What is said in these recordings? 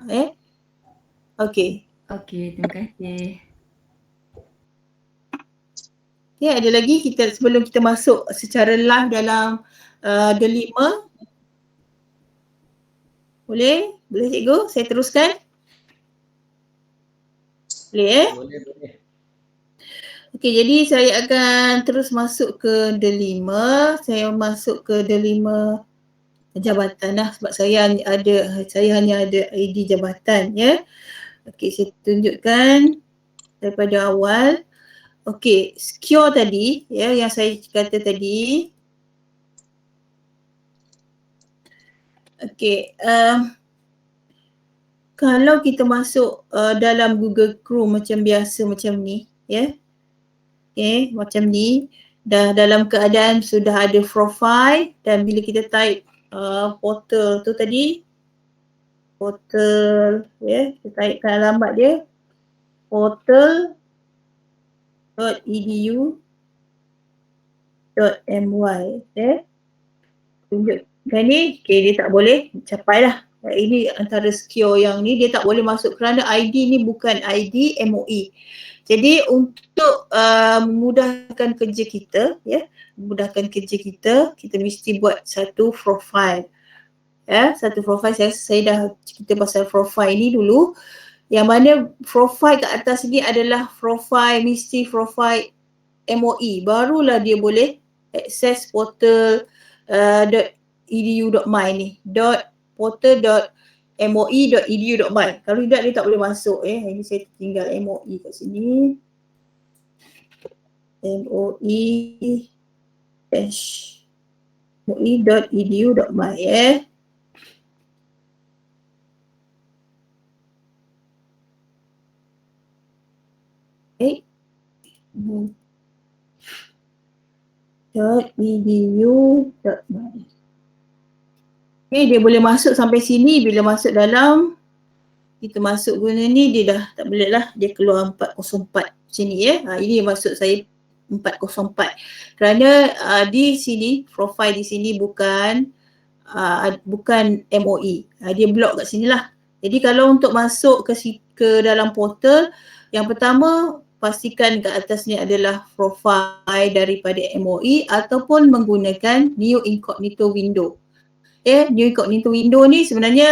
Okey. Okey, terima kasih. Okay, ada lagi kita sebelum kita masuk secara live dalam Delima. Boleh? Boleh cikgu? Saya teruskan? Boleh Boleh. Okey, jadi saya akan terus masuk ke Delima. Saya masuk ke Delima jabatan lah sebab saya hanya ada ID jabatan ya. Okey, saya tunjukkan daripada awal. Okey, secure tadi ya yang saya kata tadi. Okey, kalau kita masuk dalam Google Chrome macam biasa macam ni ya. Okey, macam ni dah dalam keadaan sudah ada profile dan bila kita type portal tu tadi, portal ya, kita typekan alamat dia portal.edu.my ya. Tunjukkan ni, okey dia tak boleh capai lah. Ini antara secure yang ni dia tak boleh masuk kerana ID ni bukan ID MOE. Jadi untuk memudahkan kerja kita ya, kita mesti buat satu profile. Ya, satu profile saya dah cerita pasal profile ni dulu. Yang mana profile kat atas ni adalah profile MOE. Barulah dia boleh akses portal .edu.my ni. portal.moe.edu.my. Kalau tidak dia tak boleh masuk Ini saya tinggal MOE kat sini. moe.edu.my .edu.my. Dia boleh masuk sampai sini. Bila masuk dalam, kita masuk guna ni, dia dah tak boleh lah. Dia keluar 404 sini ya. Ini maksud saya 404. Kerana di sini, profile di sini bukan MOE. Dia block kat sini lah. Jadi kalau untuk masuk ke dalam portal, yang pertama pastikan kat atas ni adalah profile daripada MOE ataupun menggunakan new incognito window. New incognito window ni sebenarnya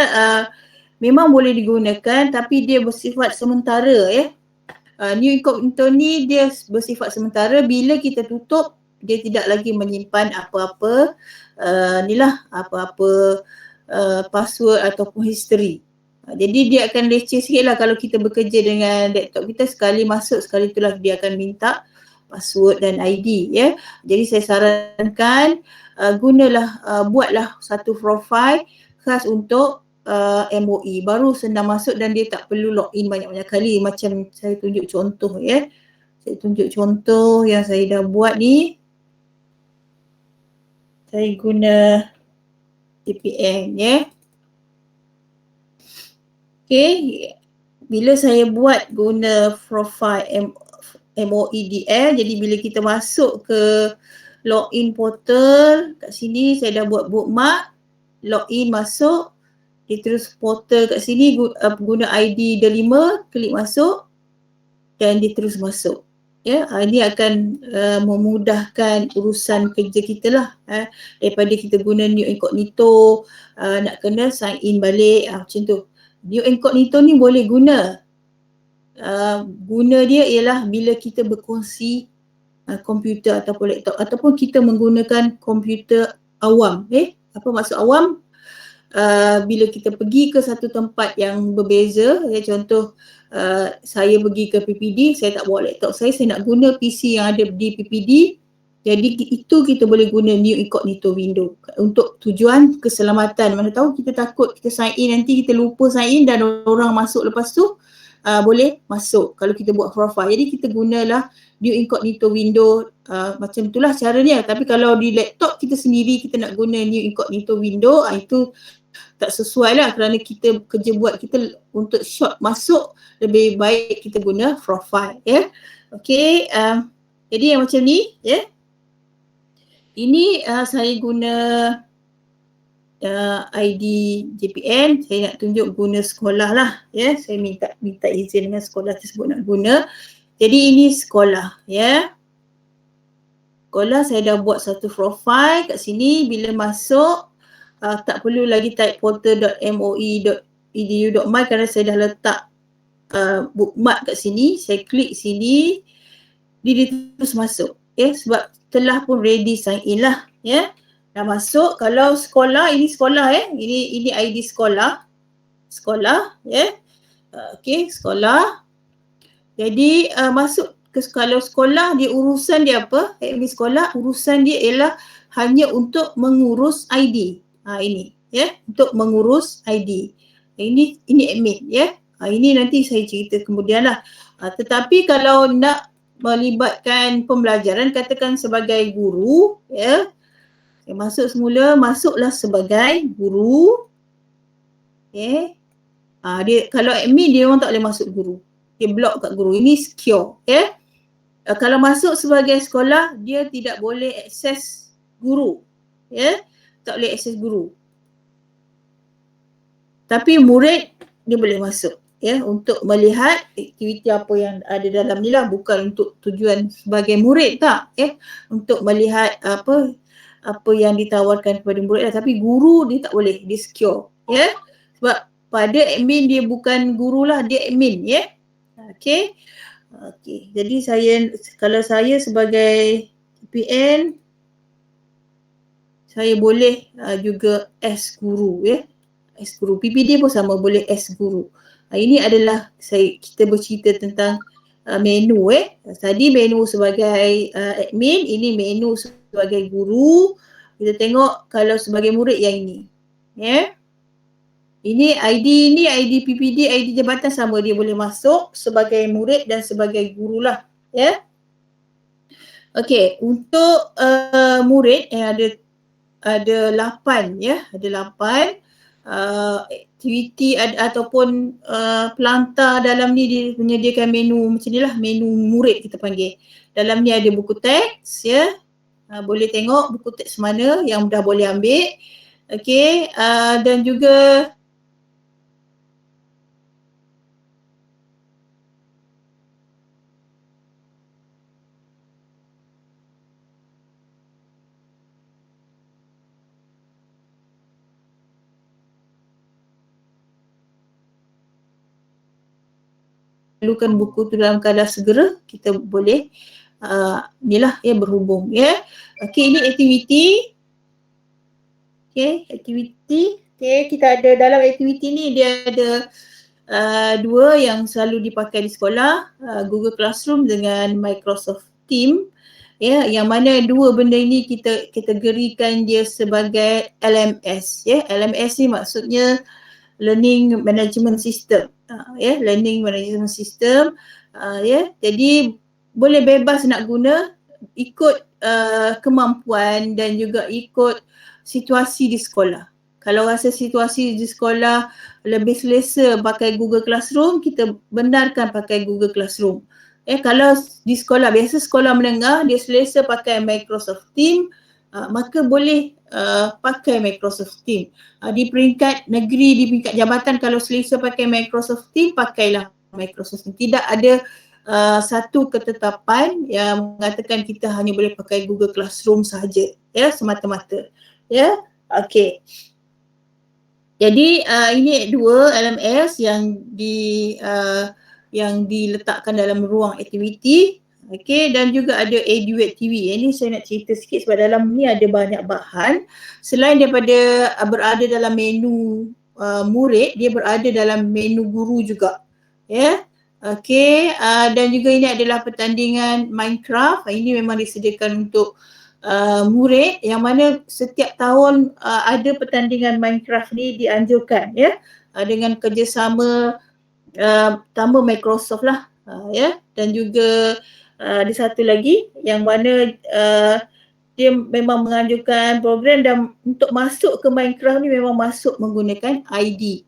memang boleh digunakan tapi dia bersifat sementara New incognito ni dia bersifat sementara. Bila kita tutup, dia tidak lagi menyimpan apa-apa password ataupun history. Jadi dia akan leceh sikit lah kalau kita bekerja dengan laptop kita, sekali masuk sekali itulah dia akan minta password dan ID ya. Jadi saya sarankan buatlah satu profile khas untuk MOE, baru senang masuk dan dia tak perlu login banyak-banyak kali macam saya tunjuk contoh ya. Saya tunjuk contoh yang saya dah buat ni. Saya guna VPN ya. Okey, bila saya buat guna profile MOEDL, jadi bila kita masuk ke login portal, kat sini saya dah buat bookmark, login masuk, dia terus portal kat sini guna ID Delima, klik masuk dan dia terus masuk. Ya, ini akan memudahkan urusan kerja kita lah. Daripada kita guna new incognito, nak kena sign in balik macam tu. New incognito ni boleh guna. Guna dia ialah bila kita berkongsi komputer ataupun laptop ataupun kita menggunakan komputer awam. Apa maksud awam? Bila kita pergi ke satu tempat yang berbeza, contoh saya pergi ke PPD, saya tak bawa laptop saya nak guna PC yang ada di PPD. Jadi itu kita boleh guna new incognito window untuk tujuan keselamatan. Mana tahu kita takut kita sign in nanti kita lupa sign in dan orang masuk lepas tu boleh masuk kalau kita buat profile. Jadi kita gunalah new incognito window macam itulah caranya. Tapi kalau di laptop kita sendiri kita nak guna new incognito window, itu tak sesuai lah kerana kita kerja buat kita untuk short masuk, lebih baik kita guna profile ya. Okey, jadi yang macam ni ya. Ini saya guna ID JPN, saya nak tunjuk guna sekolah lah, ya. Saya minta izin dengan sekolah tersebut nak guna. Jadi ini sekolah, ya. Sekolah saya dah buat satu profile kat sini. Bila masuk tak perlu lagi type portal.moi.edu.my kerana saya dah letak bookmark kat sini. Saya klik sini, dia terus masuk, ya. Sebab telah pun ready sign in lah, ya. Dah masuk. Kalau sekolah, ini sekolah, ini ID sekolah, ya. Okey, sekolah. Jadi masuk ke kalau sekolah, dia urusan dia apa? Admin sekolah, urusan dia ialah hanya untuk mengurus ID. Ini, ya, untuk mengurus ID. Ini admin, ya. Ini nanti saya cerita kemudian lah. Tetapi kalau nak melibatkan pembelajaran, katakan sebagai guru, ya. Saya masuk semula, masuklah sebagai guru. Okay. Dia kalau admin, dia orang tak boleh masuk guru. Dia block kat guru. Ini secure, ya. Kalau masuk sebagai sekolah, dia tidak boleh akses guru, ya. Tak boleh akses guru. Tapi murid dia boleh masuk, ya, untuk melihat aktiviti apa yang ada dalam ni lah, bukan untuk tujuan sebagai murid, tak, ya. Untuk melihat apa yang ditawarkan kepada murid lah. Tapi guru dia tak boleh, dia secure, ya. Sebab pada admin dia bukan guru lah, dia admin, ya. Okey. Jadi kalau saya sebagai PN, saya boleh juga as guru, ya. As guru. PPD pun sama, boleh as guru. Ini adalah kita bercerita tentang menu, Tadi menu sebagai admin, ini menu sebagai guru. Kita tengok kalau sebagai murid yang ini, ya. Ini ID PPD, ID jabatan sama, dia boleh masuk sebagai murid dan sebagai guru lah, ya. Okey, untuk murid yang ada 8, ya, ada 8 aktiviti ataupun pelantar dalam ni. Dia menyediakan menu macam ni lah, menu murid kita panggil. Dalam ni ada buku teks, ya. Boleh tengok buku teks mana yang dah boleh ambil. Okey, dan juga perlukan buku tu dalam keadaan segera, kita boleh inilah, ya, berhubung, ya. Okey, ini aktiviti. Okey, aktiviti. Okey, kita ada dalam aktiviti ni, dia ada dua yang selalu dipakai di sekolah, Google Classroom dengan Microsoft Teams, ya, yang mana dua benda ini kita kategorikan dia sebagai LMS, ya. LMS ni maksudnya Learning Management System, ya, Learning Management System, ya. Jadi boleh bebas nak guna ikut kemampuan dan juga ikut situasi di sekolah. Kalau rasa situasi di sekolah lebih selesa pakai Google Classroom, kita benarkan pakai Google Classroom. Kalau di sekolah biasa, sekolah menengah, dia selesa pakai Microsoft Teams, maka boleh pakai Microsoft Teams. Di peringkat negeri, di peringkat jabatan, kalau selesa pakai Microsoft Teams, pakailah Microsoft Teams. Tidak ada satu ketetapan yang mengatakan kita hanya boleh pakai Google Classroom sahaja, ya, semata-mata, ya. Okey. Jadi ini dua LMS yang diletakkan dalam ruang aktiviti. Okey, dan juga ada EduAid TV. Ini saya nak cerita sikit sebab dalam ni ada banyak bahan. Selain daripada berada dalam menu murid, dia berada dalam menu guru juga, ya. Okey, dan juga ini adalah pertandingan Minecraft. Ini memang disediakan untuk murid, yang mana setiap tahun ada pertandingan Minecraft ni dianjurkan, ya, dengan kerjasama tambah Microsoft lah, ya. Dan juga ada satu lagi yang mana dia memang menganjurkan program, dan untuk masuk ke Minecraft ni memang masuk menggunakan ID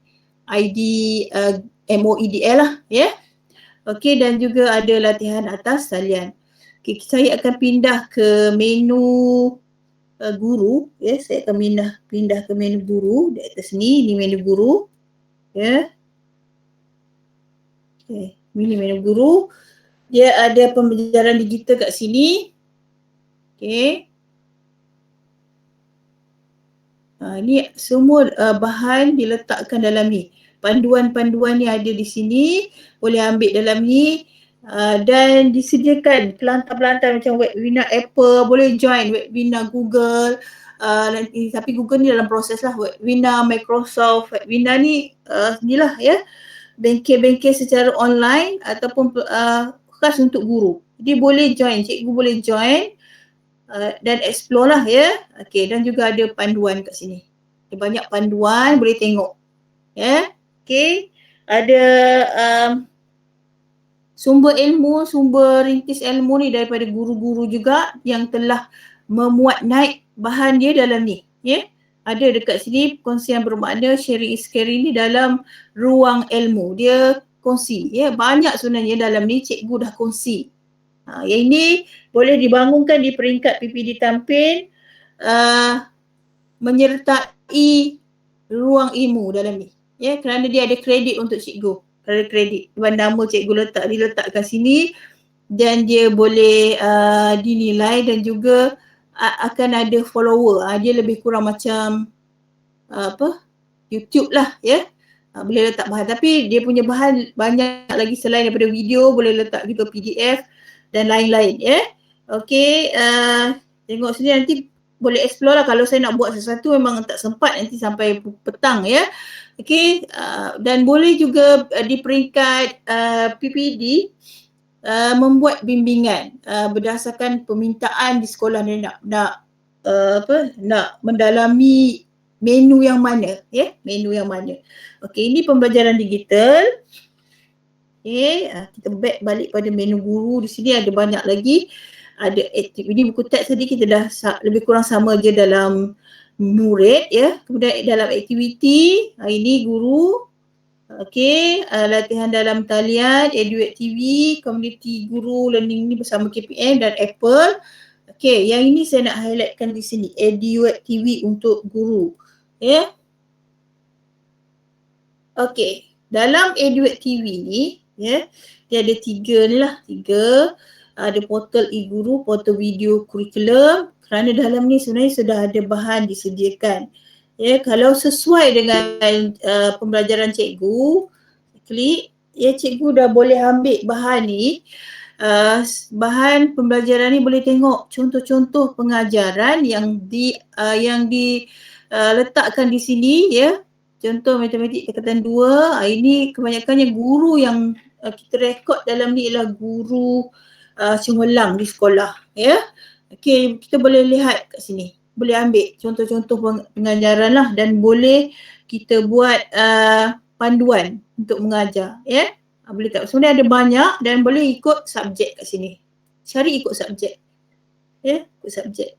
MOEDL lah, ya. Okey, dan juga ada latihan atas talian. Okay, saya akan pindah ke menu guru, ya. Saya akan pindah ke menu guru di atas ni. Ini menu guru, ya. Okay. Ini menu guru. Dia ada pembelajaran digital kat sini. Okay. Ni semua bahan diletakkan dalam ni. Panduan-panduan ni ada di sini. Boleh ambil dalam ni. Dan disediakan pelantar-pelantar macam webinar Apple, boleh join webinar Google, tapi Google ni dalam proses lah. Webinar Microsoft, webinar ni inilah ya, bengkel-bengkel secara online ataupun khas untuk guru. Jadi boleh join, cikgu boleh join dan explore lah ya. Okay, dan juga ada panduan kat sini. Ada banyak panduan, boleh tengok ya. Okay, ada sumber ilmu, sumber rintis ilmu ni daripada guru-guru juga yang telah memuat naik bahan dia dalam ni. Ya? Ada dekat sini kongsian bermakna, sharing is caring ni dalam ruang ilmu. Dia kongsi. Ya? Banyak sebenarnya dalam ni cikgu dah kongsi. Yang ini boleh dibangunkan di peringkat PPD Tampin menyertai ruang ilmu dalam ni. Ya? Kerana dia ada kredit untuk cikgu. Ada kredit. Nama cikgu diletakkan sini dan dia boleh dinilai dan juga akan ada follower. Dia lebih kurang macam YouTube lah ya. Boleh letak bahan, tapi dia punya bahan banyak lagi selain daripada video, boleh letak juga PDF dan lain-lain ya. Okey, tengok sini nanti boleh explore lah. Kalau saya nak buat sesuatu memang tak sempat nanti sampai petang ya. Okey, dan boleh juga di peringkat PPD membuat bimbingan berdasarkan permintaan di sekolah ni nak mendalami menu yang mana ya, menu yang mana. Okey, ini pembelajaran digital. Okey, kita back balik pada menu guru. Di sini ada banyak lagi. Ada aktiviti, ini buku teks tadi kita dah lebih kurang sama je dalam murid ya. Kemudian dalam aktiviti, ini guru. Okey, latihan dalam talian, EduAct TV, community guru learning ni bersama KPM dan Apple. Okey, yang ini saya nak highlightkan di sini, EduAct TV untuk guru. Ya. Okey, dalam EduAct TV ni ya, dia ada tiga ni lah, ada portal e-guru, portal video kurikulum. Kerana dalam ni sebenarnya sudah ada bahan disediakan. Ya, kalau sesuai dengan pembelajaran cikgu, klik ya, cikgu dah boleh ambil bahan ni. Bahan pembelajaran ni boleh tengok contoh-contoh pengajaran yang diletakkan di sini ya. Contoh matematik tingkatan 2, ini kebanyakannya guru yang kita rekod dalam ni ialah guru cemerlang di sekolah ya. Okey, kita boleh lihat kat sini. Boleh ambil contoh-contoh pengajaran lah dan boleh kita buat panduan untuk mengajar ya. Boleh tak? Sebenarnya ada banyak dan boleh ikut subjek kat sini. Cari ikut subjek. Ya, ikut subjek.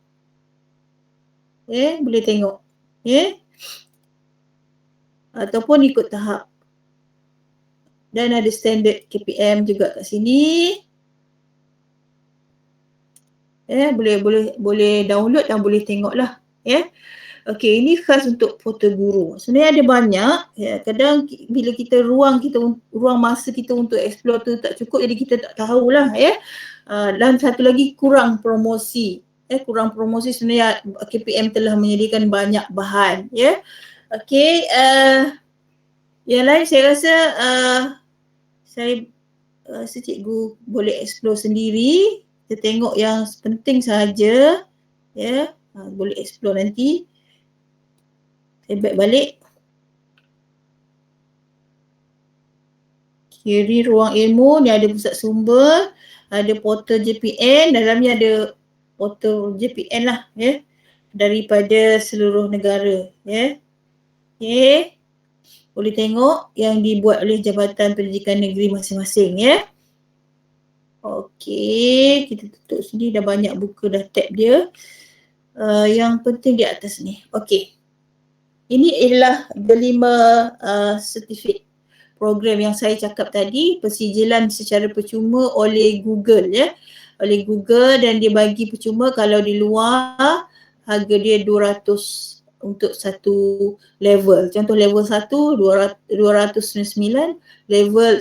Ya, boleh tengok. Ya. Ataupun ikut tahap. Dan ada standard KPM juga kat sini. Ya, boleh download dan boleh tengoklah ya. Okey, ini khas untuk portal guru. Sebenarnya ada banyak ya. Kadang bila ruang masa kita untuk explore tu tak cukup, jadi kita tak tahulah ya. Dan satu lagi kurang promosi. Kurang promosi, sebenarnya KPM telah menyediakan banyak bahan ya. Okey, yang lain saya rasa cikgu boleh explore sendiri. Kita tengok yang penting sahaja ya. Boleh explore nanti. Saya back balik. Kiri ruang ilmu ni ada pusat sumber, ada portal JPN, dalamnya ada portal JPN lah ya, daripada seluruh negara ya. Okey. Boleh tengok yang dibuat oleh Jabatan Pendidikan Negeri masing-masing ya. Okey, kita tutup sini, dah banyak buku dah tab dia. Yang penting di atas ni. Okey. Ini adalah delima sertifikat program yang saya cakap tadi, persijilan secara percuma oleh Google ya. Oleh Google, dan dia bagi percuma. Kalau di luar harga dia 200 untuk satu level. Contoh level 1 299, level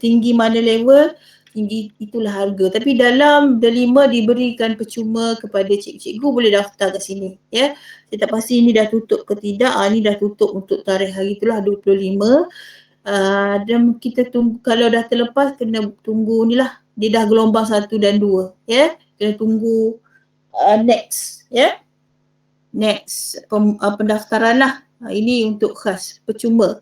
tinggi mana level, tinggi itulah harga. Tapi dalam delima diberikan percuma kepada cikgu, boleh daftar kat sini ya. Saya tak pasti ni dah tutup ke tidak. Ni dah tutup untuk tarikh hari itulah 25. Dan kita tunggu, kalau dah terlepas kena tunggu ni lah, dia dah gelombang 1 dan 2 ya. Kena tunggu next ya. Next pendaftaran lah. Ini untuk khas percuma.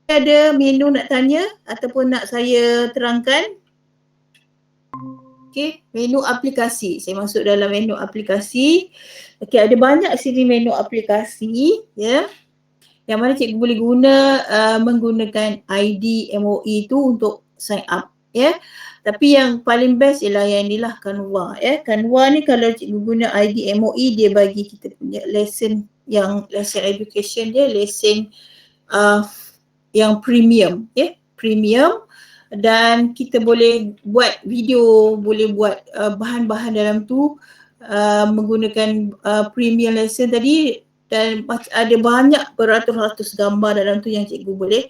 Ada menu nak tanya ataupun nak saya terangkan? Okey, menu aplikasi. Saya masuk dalam menu aplikasi. Okey, ada banyak sini menu aplikasi ya. Yang mana cikgu boleh guna menggunakan ID MOE tu untuk sign up ya. Tapi yang paling best ialah yang inilah, Canva ya. Canva ni kalau cikgu guna ID MOE, dia bagi kita punya lesson, yang lesson education dia lesson yang premium ya, premium, dan kita boleh buat video, boleh buat bahan-bahan dalam tu menggunakan premium lesson tadi, dan ada banyak beratus-ratus gambar dalam tu yang cikgu boleh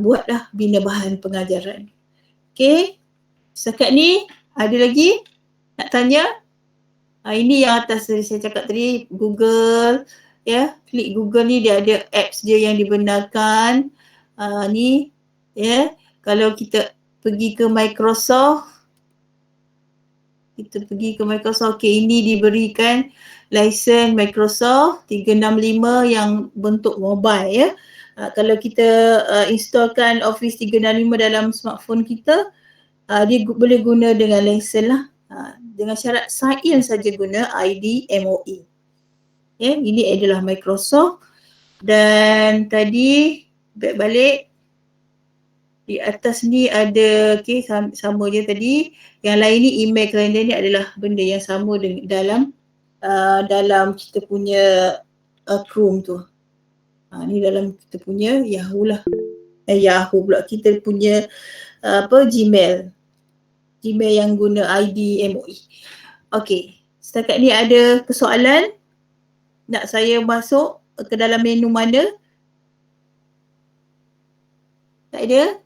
buatlah bina bahan pengajaran. Okey, setakat ni ada lagi nak tanya? Ini yang atas tadi saya cakap tadi, Google ya. Klik Google ni, dia ada apps dia yang dibenarkan. Ni ya, kalau kita pergi ke Microsoft, okey, ini diberikan lesen Microsoft 365 yang bentuk mobile ya. Kalau kita installkan Office 365 dalam smartphone kita, dia boleh guna dengan lesen lah. Dengan syarat sign in saja guna ID MOE. Ya, ini adalah Microsoft. Dan tadi back balik, di atas ni ada, okey, sama je tadi. Yang lain ni email calendar ni adalah benda yang sama dengan dalam kita punya Chrome tu. Ni dalam kita punya Yahoo lah. Yahoo pula, kita punya Gmail yang guna ID MOE. Okey, setakat ni ada persoalan? Nak saya masuk ke dalam menu mana? Tak ada?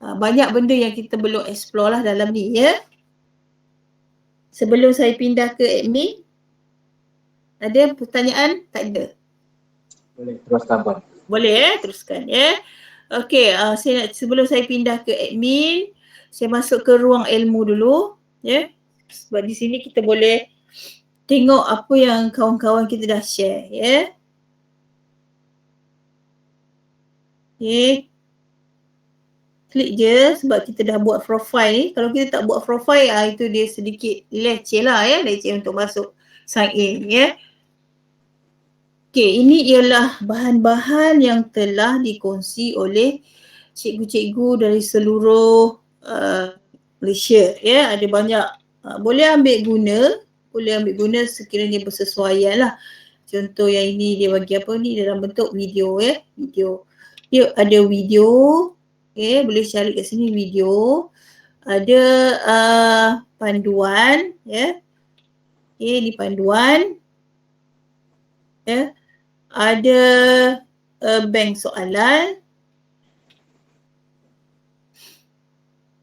Banyak benda yang kita belum explore lah dalam ni ya. Sebelum saya pindah ke admin, ada pertanyaan? Tak ada? Boleh teruskan, Puan. Boleh teruskan ya. Okey, sebelum saya pindah ke admin, saya masuk ke ruang ilmu dulu ya. Sebab di sini kita boleh tengok apa yang kawan-kawan kita dah share ya. Okey. Klik je sebab kita dah buat profile ni. Kalau kita tak buat profile, itu dia sedikit leceh lah ya, leceh untuk masuk sign in ya. Okey, ini ialah bahan-bahan yang telah dikongsi oleh cikgu-cikgu dari seluruh Malaysia ya. Ada banyak, boleh ambil guna sekiranya bersesuaian lah. Contoh yang ini dia bagi apa ni, dalam bentuk video ya, video. Dia ada video, okey, boleh cari kat sini video. Ada panduan ya. Okey, ni panduan ya. Ada bank soalan.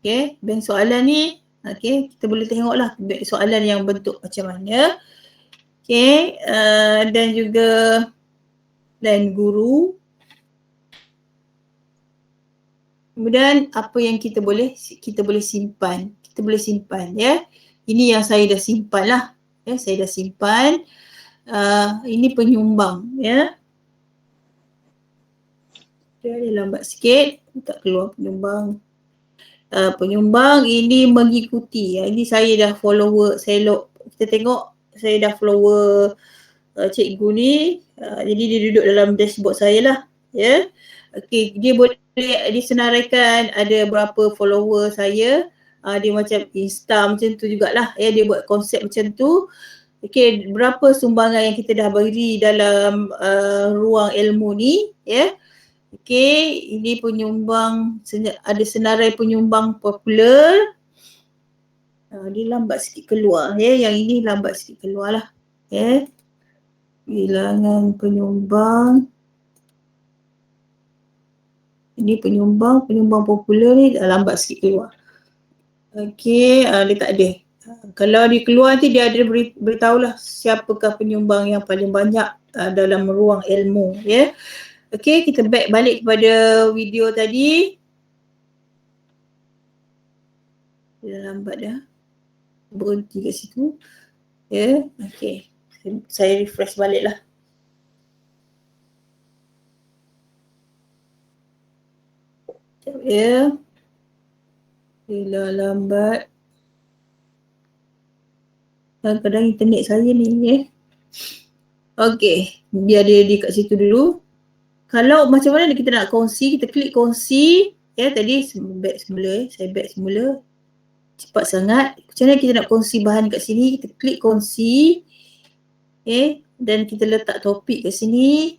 Okey, bank soalan ni, okey, kita boleh tengoklah bank soalan yang bentuk macam mana. Okey, dan juga plan guru. Kemudian apa yang kita boleh simpan. Kita boleh simpan ya. Ini yang saya dah simpan lah. Ya, saya dah simpan. Ini penyumbang ya. Dia ada lambat sikit, tak keluar penyumbang. Penyumbang ini mengikuti. Ini saya dah follower, kita tengok saya dah follower cikgu ni. Jadi dia duduk dalam dashboard saya lah. Ya. Okey, dia boleh disenaraikan ada berapa follower saya. Dia macam Insta macam tu jugalah. Ya, dia buat konsep macam tu. Okey, berapa sumbangan yang kita dah beri dalam ruang ilmu ni, ya. Okey, ini penyumbang, ada senarai penyumbang popular. Dia lambat sikit keluar, ya. Yang ini lambat sikit keluar lah, ya. Bilangan penyumbang. Ini penyumbang popular ni dah lambat sikit keluar. Okey, dia tak ada. Kalau dia keluar nanti dia ada beritahulah siapakah penyumbang yang paling banyak dalam ruang ilmu, ya. Okey, kita back balik kepada video tadi. Dah lambat dah. Berhenti kat situ. Ya, okey. Saya refresh balik lah. Ya. Bila lambat. Kadang-kadang internet saya ni, ya. Okey, biar dia kat situ dulu. Kalau macam mana kita nak kongsi, kita klik kongsi. Ya, tadi back semula, saya back semula. Cepat sangat. Macam mana kita nak kongsi bahan kat sini, kita klik kongsi. Okay, dan kita letak topik kat sini.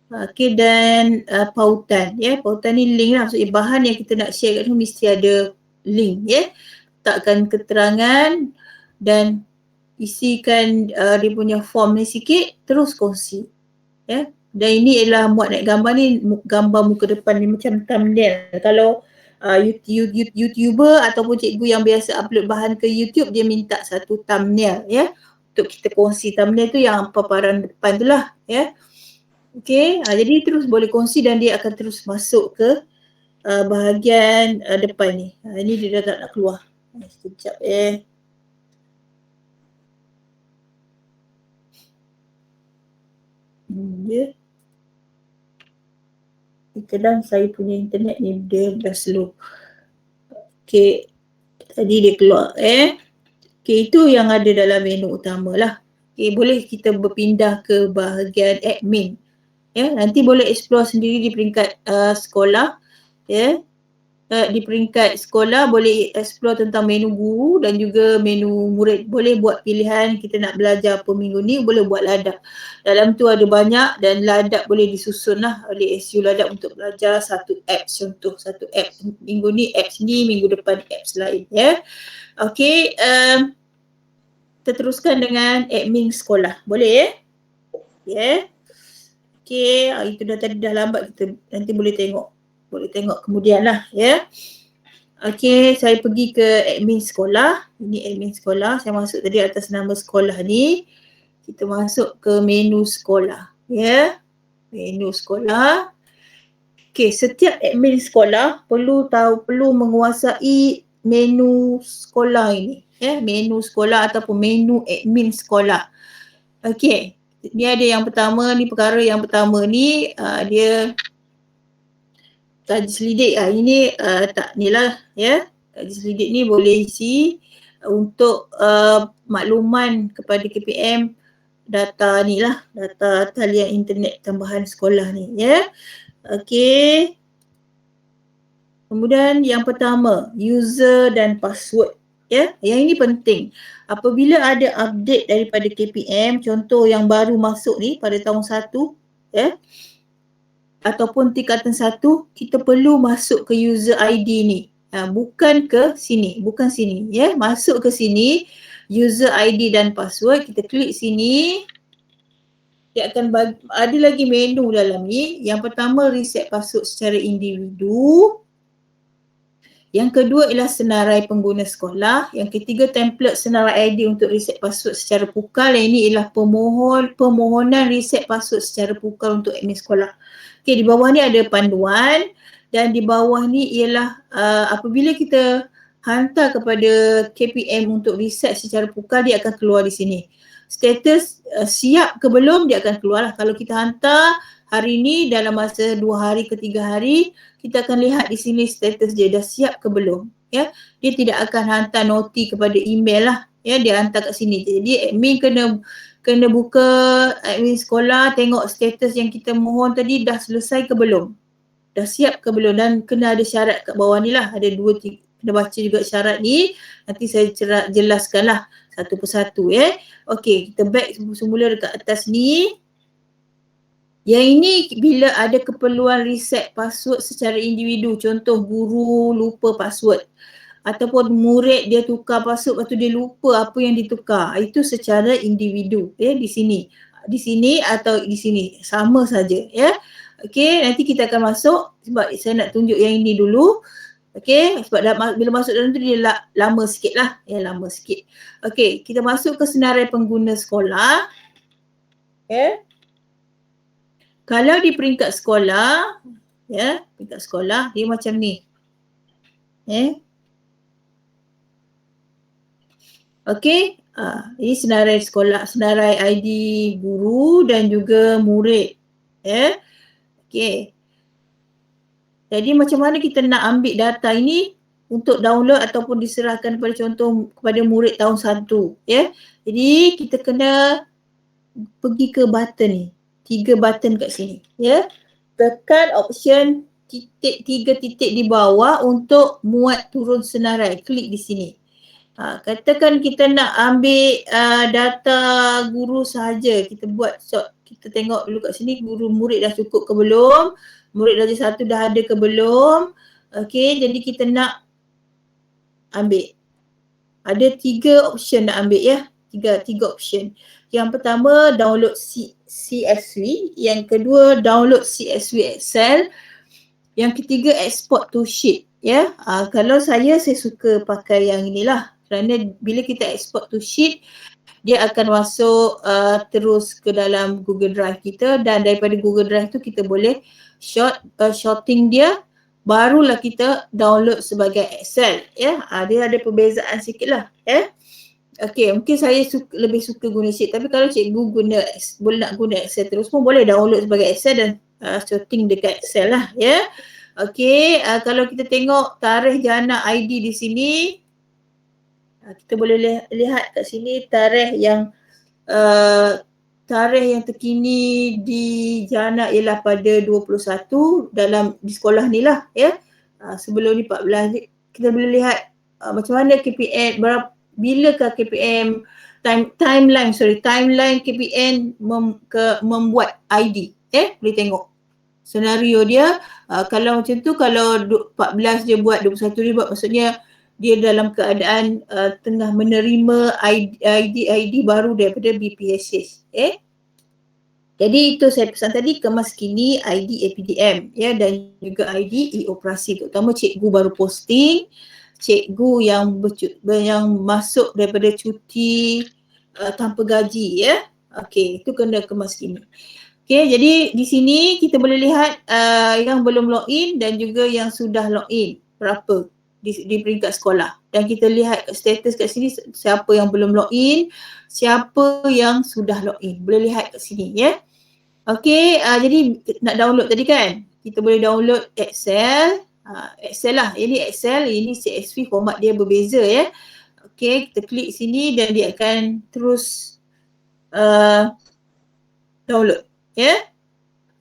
Okay, dan pautan. Ya, pautan ni link lah. Maksudnya bahan yang kita nak share kat sini mesti ada link. Ya, letakkan keterangan dan isikan dia punya form ni sikit, terus kongsi. Ya. Dan ini ialah muat naik gambar ni, gambar muka depan ni macam thumbnail. Kalau YouTuber ataupun cikgu yang biasa upload bahan ke YouTube, dia minta satu thumbnail, ya. Untuk kita kongsi thumbnail tu yang paparan depan tu lah, ya. Okey, jadi terus boleh kongsi dan dia akan terus masuk ke bahagian depan ni. Ini dia dah tak nak keluar. Sekejap, dia kadang saya punya internet ni dia dah slow. Okey, tadi dia keluar, Okey, itu yang ada dalam menu utama lah. Okey, boleh kita berpindah ke bahagian admin. Ya, nanti boleh explore sendiri di peringkat sekolah, ya. Di peringkat sekolah boleh explore tentang menu guru dan juga menu murid. Boleh buat pilihan kita nak belajar apa minggu ni, boleh buat ladap. Dalam tu ada banyak dan ladap boleh disusun lah oleh SU ladap untuk belajar satu apps, contoh satu apps. Minggu ni apps ni, minggu depan apps lain, ya. Okey, kita teruskan dengan admin sekolah. Boleh, ya? Ya. Okey, itu dah tadi dah lambat, kita nanti boleh tengok. Boleh tengok kemudian lah, ya. Okey, saya pergi ke admin sekolah. Ini admin sekolah. Saya masuk tadi atas nama sekolah ni. Kita masuk ke menu sekolah, ya. Menu sekolah. Okey, setiap admin sekolah perlu menguasai menu sekolah ini, ya. Menu sekolah ataupun menu admin sekolah. Okey, ni ada yang pertama ni, perkara yang pertama ni dia kaji selidik. Ini tak ni lah, ya. Kaji selidik ni boleh isi untuk makluman kepada KPM data ni lah, data talian internet tambahan sekolah ni, ya. Okey. Kemudian yang pertama, user dan password, ya. Yang ini penting. Apabila ada update daripada KPM, contoh yang baru masuk ni pada tahun 1, ya, ataupun tingkatan 1, kita perlu masuk ke user ID ni. Bukan ke sini, bukan sini, ya. Masuk ke sini, user ID dan password, kita klik sini. Dia akan ada lagi menu dalam ni. Yang pertama, reset password secara individu. Yang kedua ialah senarai pengguna sekolah. Yang ketiga, template senarai ID untuk reset password secara pukal. Yang ini ialah permohonan reset password secara pukal untuk admin sekolah. Okey, di bawah ni ada panduan dan di bawah ni ialah apabila kita hantar kepada KPM untuk reset secara pukal, dia akan keluar di sini. Status siap ke belum, dia akan keluar lah. Kalau kita hantar hari ni dalam masa 2 hari ke 3 hari kita akan lihat di sini status dia dah siap ke belum. Ya, dia tidak akan hantar noti kepada email lah. Ya, dia hantar kat sini. Jadi admin kena buka admin sekolah, tengok status yang kita mohon tadi dah selesai ke belum. Dah siap ke belum, dan kena ada syarat kat bawah ni lah. Ada 2-3, kena baca juga syarat ni. Nanti saya jelaskan lah satu persatu ya. Okey, kita back semula dekat atas ni. Yang ini bila ada keperluan reset password secara individu, contoh guru lupa password ataupun murid dia tukar password lepas tu dia lupa apa yang ditukar, itu secara individu ya, di sini atau di sini sama saja ya. Okey, nanti kita akan masuk sebab saya nak tunjuk yang ini dulu. Okey, sebab bila masuk dalam tu dia lama sikit lah ya, lama sikit. Okey, kita masuk ke senarai pengguna sekolah. Ya. Kalau di peringkat sekolah, ya, peringkat sekolah dia macam ni. Okey, ini senarai sekolah, senarai ID guru dan juga murid. Ya. Okey. Jadi macam mana kita nak ambil data ini untuk download ataupun diserahkan kepada murid tahun 1, ya. Jadi kita kena pergi ke button ni. 3 button kat sini, ya. Tekan option 3 titik di bawah untuk muat turun senarai. Klik di sini. Katakan kita nak ambil data guru sahaja. Kita buat short. Kita tengok dulu kat sini guru murid dah cukup ke belum. Murid darjah 1 dah ada ke belum. Okey, jadi kita nak ambil. Ada 3 option nak ambil ya. 3 option. Yang pertama download CSV, yang kedua download CSV Excel, yang ketiga export to sheet ya. Kalau saya suka pakai yang inilah, kerana bila kita export to sheet dia akan masuk terus ke dalam Google Drive kita, dan daripada Google Drive tu kita boleh shorting dia, barulah kita download sebagai Excel ya. Dia ada perbezaan sikit lah ya. Okey, mungkin saya lebih suka guna sheet, tapi kalau cikgu boleh nak guna Excel terus pun boleh download sebagai Excel dan shorting dekat Excel lah ya. Okey, kalau kita tengok tarikh jana ID di sini, kita boleh lihat kat sini tarikh yang terkini di jana ialah pada 21 di sekolah ni lah ya. Sebelum ni 14, kita boleh lihat macam mana KPN, bilakah KPM timeline KPN membuat ID. Boleh tengok senario dia. Kalau macam tu, kalau 14 dia buat, 21 dia buat, maksudnya dia dalam keadaan tengah menerima ID baru daripada BPSS. Jadi itu saya pesan tadi, kemas kini ID APDM ya, dan juga ID e-operasi, terutama cikgu baru posting, cikgu yang masuk daripada cuti tanpa gaji ya. Okey, itu kena kemas kini. Okey, jadi di sini kita boleh lihat yang belum login dan juga yang sudah login berapa di peringkat sekolah, dan kita lihat status kat sini siapa yang belum login, siapa yang sudah login. Boleh lihat kat sini ya. Okey, jadi nak download tadi kan, kita boleh download Excel. Excel lah, ini Excel, ini CSV, format dia berbeza ya. Okey, kita klik sini dan dia akan terus download ya.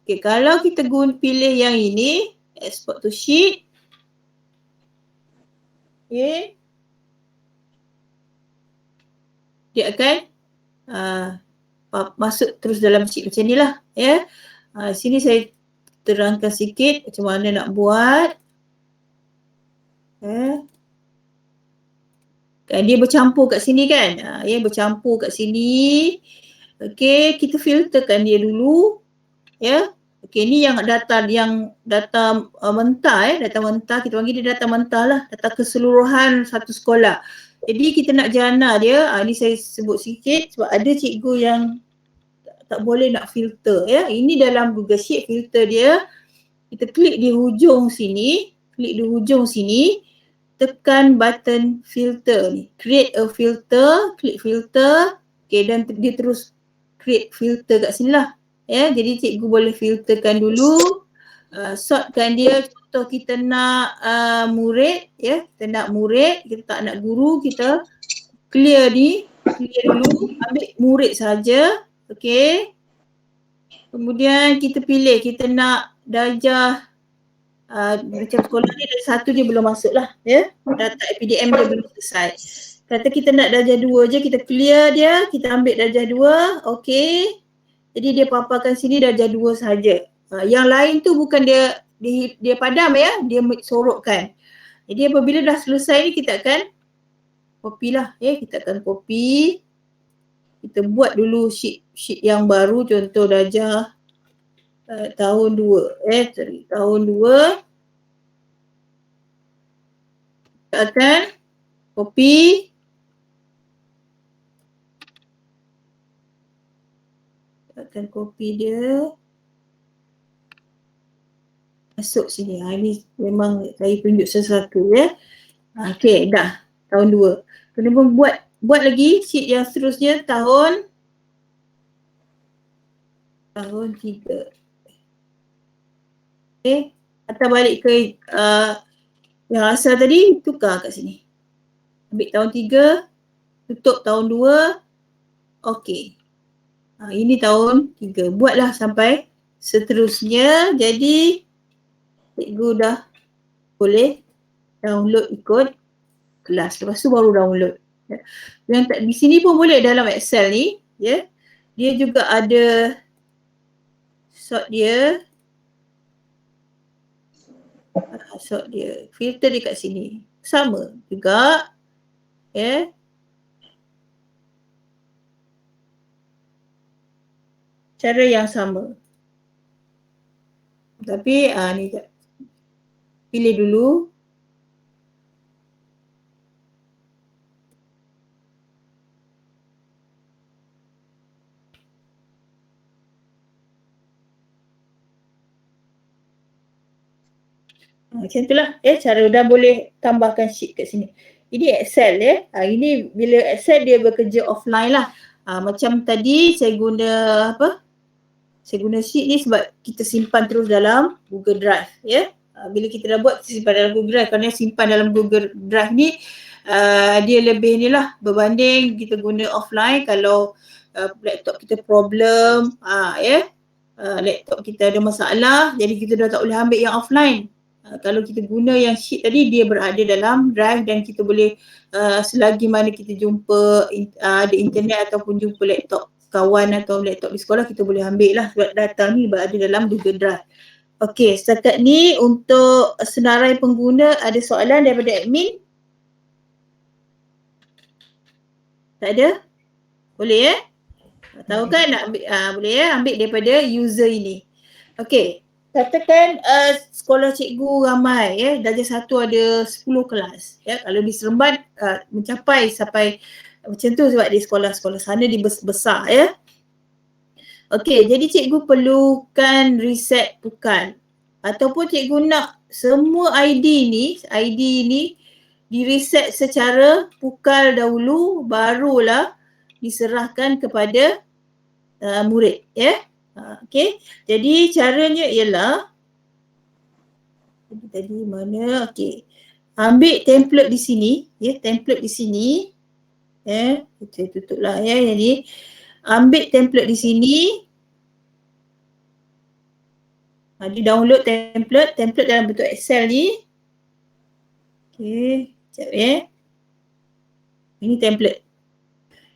Okey, kalau kita pilih yang ini, export to sheet. Okey, dia akan masuk terus dalam sheet macam ni lah ya. Sini saya terangkan sikit macam mana nak buat. Dia bercampur kat sini kan. Bercampur kat sini. Okey, kita filterkan dia dulu ya. Okey, ni yang data mentah data mentah, kita panggil dia data mentah lah, data keseluruhan satu sekolah. Jadi kita nak jana dia, ni saya sebut sikit sebab ada cikgu yang tak boleh nak filter ya. Ini dalam Google Sheet filter dia. Kita klik di hujung sini, tekan button filter ni. Create a filter, klik filter. Okey, dan dia terus create filter kat sini lah Ya, jadi cikgu boleh filterkan dulu, sortkan dia. Contoh kita nak murid, ya, kita nak murid, kita tak nak guru, kita clear dulu, ambil murid saja, okey. Kemudian kita pilih, kita nak darjah macam sekolah ni darjah 1 dia belum masuk lah, ya. Data APDM dia belum selesai. Kata kita nak darjah 2 je, kita clear dia, kita ambil darjah 2, okey. Jadi dia paparkan sini darjah 2 saja. Yang lain tu bukan dia padam, ya, dia sorokkan. Jadi apabila dah selesai ni kita akan copy lah, ya, kita akan copy. Kita buat dulu sheet yang baru, contoh darjah tahun 2, tahun 2. Kita akan copy. Kita akan copy dia. Masuk sini. Ini memang saya tunjuk sesuatu, ya. Okey, dah. Tahun 2. Kemudian buat lagi sheet yang seterusnya tahun 3. Okey, atau balik ke yang asal tadi, tukar kat sini. Ambil tahun 3, tutup tahun 2. Okey. Ini tahun 3. Buatlah sampai seterusnya. Jadi cikgu dah boleh download ikut kelas. Lepas tu baru download. Yang di sini pun boleh dalam Excel ni, ya. Dia juga ada sort dia. Sort dia. Filter dia kat sini. Sama juga, ya. Cara yang sama. Tapi ni pilih dulu. Macam itulah, cara dah boleh tambahkan sheet kat sini. Ini Excel, ya. Ini bila Excel dia bekerja offline lah. Macam tadi saya guna saya guna sheet ni sebab kita simpan terus dalam Google Drive, ya. Bila kita dah buat, kita simpan dalam Google Drive. Kerana simpan dalam Google Drive ni dia lebih ni lah berbanding kita guna offline. Kalau laptop kita problem, laptop kita ada masalah, jadi kita dah tak boleh ambil yang offline. Kalau kita guna yang sheet tadi, dia berada dalam drive dan kita boleh selagi mana kita jumpa ada internet ataupun jumpa laptop kawan atau laptop di sekolah, kita boleh ambil lah sebab data ni berada dalam Google Drive. Okey, setakat ni untuk senarai pengguna, ada soalan daripada admin? Tak ada? Boleh, ya? Tahu kan nak ambil, boleh, ya, ambil daripada user ini. Okey. Katakan sekolah cikgu ramai, ya, darjah 1 ada 10 kelas, ya. Kalau di Seremban mencapai sampai macam tu sebab di sekolah-sekolah sana dia besar, ya. Okey, jadi cikgu perlukan reset pukal ataupun cikgu nak semua ID ni di reset secara pukal dahulu, barulah diserahkan kepada murid, ya. Okey, jadi caranya ialah tadi mana, okey, ambil template di sini, ya, template di sini, ya, saya tutuplah, ya. Jadi ambil template di sini, di download template dalam bentuk Excel ni. Okey, sekejap, ya. Ini template.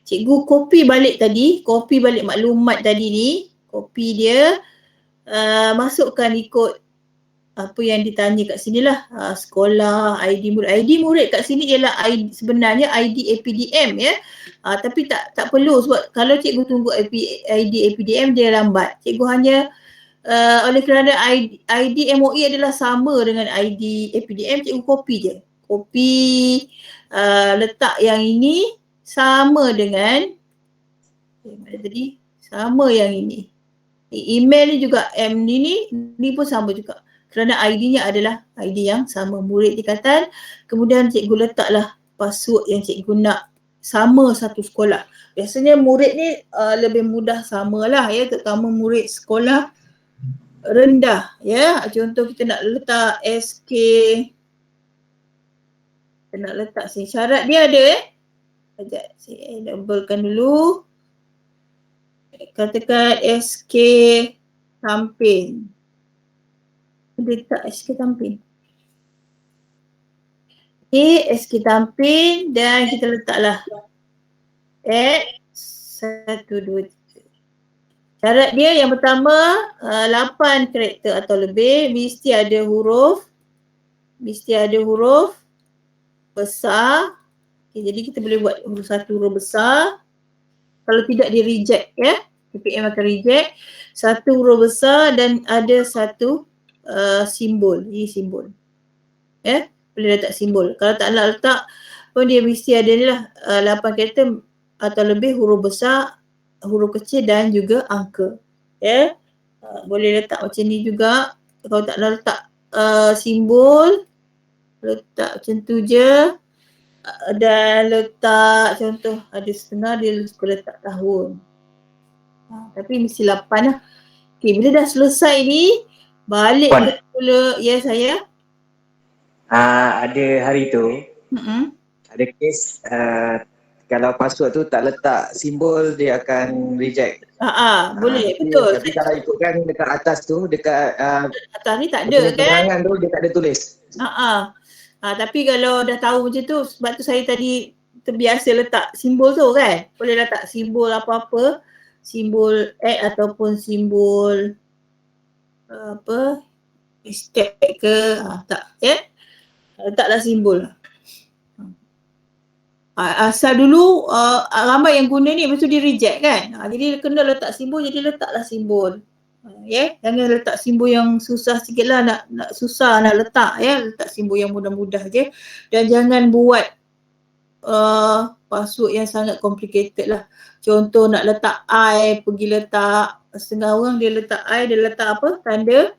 Cikgu copy balik maklumat tadi ni. Copy dia, masukkan ikut apa yang ditanya kat sini lah. Sekolah, ID murid. ID murid kat sini ialah sebenarnya ID APDM, ya. Tapi tak perlu sebab kalau cikgu tunggu ID APDM dia lambat. Cikgu hanya oleh kerana ID MOE adalah sama dengan ID APDM, cikgu copy je. Copy, letak yang ini sama dengan mana tadi? Sama yang ini. Email ni juga ni pun sama juga. Kerana ID-nya adalah ID yang sama, murid tingkatan. Kemudian cikgu letaklah password yang cikgu nak sama satu sekolah. Biasanya murid ni lebih mudah samalah ya, terutama murid sekolah rendah ya. Contoh kita nak letak SK, kita nak letak sini. Syarat dia ada sekejap saya doublekan dulu. Katakan SK Tampin. Letak SK Tampin. Okay, SK Tampin dan kita letaklah X 1, 2, 3. Syarat dia yang pertama 8 karakter atau lebih, mesti ada huruf besar. Okay, jadi kita boleh buat huruf satu huruf besar. Kalau tidak di reject ya, PPM akan reject. Satu huruf besar dan ada satu simbol, ini simbol. Ya, boleh letak simbol. Kalau tak nak letak pun dia mesti ada ni lah 8 karakter atau lebih, huruf besar, huruf kecil dan juga angka. Ya. Boleh letak macam ni juga. Kalau tak nak letak simbol, letak macam tu je. Dan letak contoh ada setengah dia suka letak tahun. Tapi mesti 8 lah. Okay, bila dah selesai ni, balik Puan. pula. Ya saya. Ada hari tu, ada kes kalau password tu tak letak simbol dia akan reject. Boleh, betul. Tapi kalau ikutkan dekat atas tu, dekat Atas ni tak ada kan? keterangan tu dia tak ada tulis. Tapi kalau dah tahu macam tu, sebab tu saya tadi terbiasa letak simbol tu kan. Boleh letak simbol apa-apa, simbol X ataupun simbol hashtag ke, tak ya. Letaklah simbol. Asal dulu ramai yang guna ni, lepas tu dia reject kan. Jadi kena letak simbol, jadi letaklah simbol. Jangan letak simbol yang susah sikit lah, nak susah nak letak ya. Letak simbol yang mudah-mudah je. Dan jangan buat password yang sangat complicated lah. Contoh nak letak I, pergi letak, setengah orang dia letak I, dia letak apa? Tanda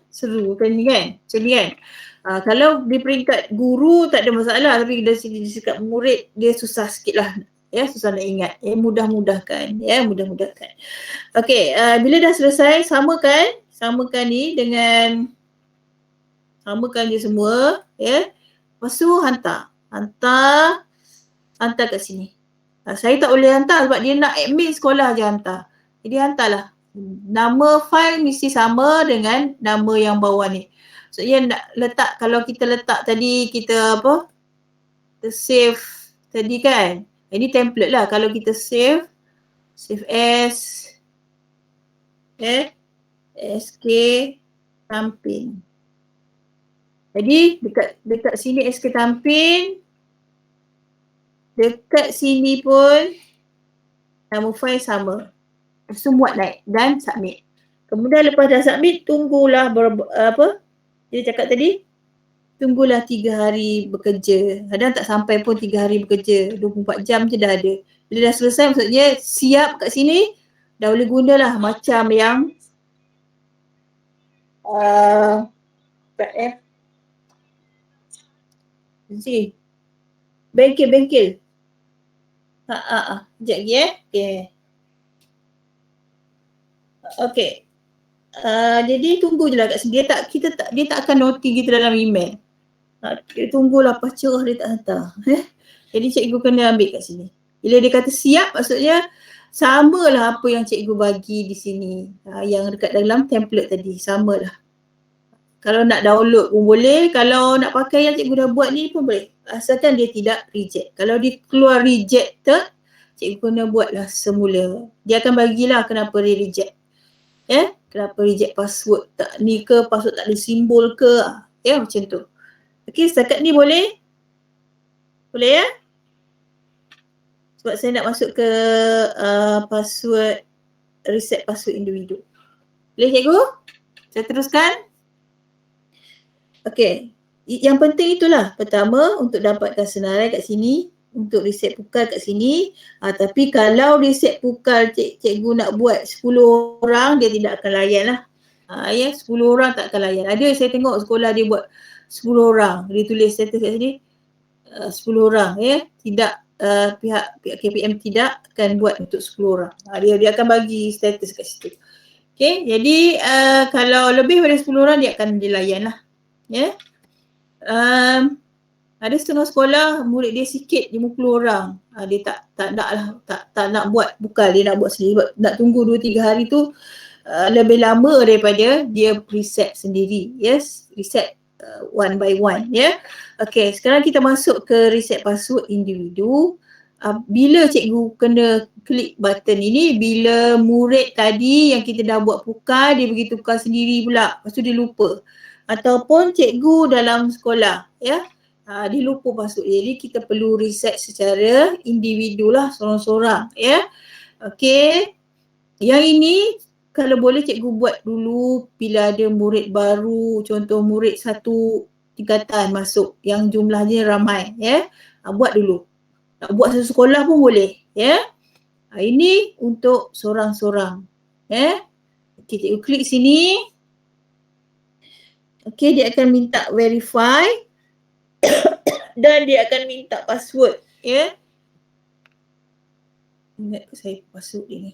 seru kan ni kan? Macam ni kan? Kalau di peringkat guru tak ada masalah, tapi dari segi sikap murid dia susah sikit lah. Ya, susah nak ingat. Mudah-mudahkan. Mudah-mudahkan. Okey, bila dah selesai, samakan ni dengan, samakan je semua. Ya. Lepas tu hantar kat sini. Saya tak boleh hantar sebab dia nak admin sekolah je hantar. Jadi hantarlah. Nama file mesti sama dengan nama yang bawah ni. Maksudnya nak letak, kalau kita letak tadi kita save tadi kan. Ini template lah. Kalau kita save as SK Tampin. Jadi dekat sini SK Tampin. Dekat sini pun nama file sama. Lepas tu muat naik dan submit. Kemudian lepas dah submit, tunggulah dia cakap tadi, tunggulah 3 hari bekerja. Kadang tak sampai pun 3 hari bekerja, 24 jam je dah ada. Bila dah selesai, maksudnya siap kat sini, dah boleh gunalah macam yang bengkel. Sekejap lagi Okay. Jadi tunggu je lah kat sini. Dia tak akan noti kita dalam email. Dia tunggulah pas cerah dia tak hantar. Jadi cikgu kena ambil kat sini. Bila dia kata siap, maksudnya samalah apa yang cikgu bagi di sini. Yang dekat dalam template tadi, samalah. Kalau nak download pun boleh. Kalau nak pakai yang cikgu dah buat ni pun boleh. Asalkan dia tidak reject. Kalau dia keluar rejected, cikgu kena buatlah semula. Dia akan bagilah kenapa dia reject. Kenapa reject password tak ni ke, password tak ada simbol ke. Macam tu. Okey, setakat ni boleh? Boleh ya? Sebab saya nak masuk ke password, reset password individu. Boleh cikgu? Saya teruskan? Okey. Yang penting itulah. Pertama, untuk dapatkan senarai kat sini. Untuk reset pukal kat sini. Tapi kalau reset pukal cikgu nak buat 10 orang, dia tidak akan layan lah. 10 orang tak akan layan. Ada saya tengok sekolah dia buat 10 orang. Dia tulis status kat sini. 10 orang ya. Tidak pihak KPM tidak akan buat untuk 10 orang. Dia akan bagi status kat situ. Okay, jadi kalau lebih daripada 10 orang dia akan dilayan lah. Ya. Ada setengah sekolah murid dia sikit 50 orang. Dia tak nak lah, tak nak buat, bukan dia nak buat sendiri. Sebab nak tunggu 2-3 hari tu lebih lama daripada dia reset sendiri. Yes, reset one by one ya. Okay, sekarang kita masuk ke reset password individu. Bila cikgu kena klik button ini, bila murid tadi yang kita dah buat pukal, dia pergi tukar sendiri pula. Lepas tu dia lupa. Ataupun cikgu dalam sekolah ya, dia lupa password dia. Jadi kita perlu reset secara individu lah, sorang-sorang ya. Okay, yang ini kalau boleh cikgu buat dulu bila ada murid baru, contoh murid satu tingkatan masuk yang jumlahnya ramai ya. Buat dulu. Nak buat satu sekolah pun boleh ya. Ini untuk sorang-sorang ya. Okay, cikgu klik sini. Okay, dia akan minta verify dan dia akan minta password ya. Ingat ke saya password dia ni.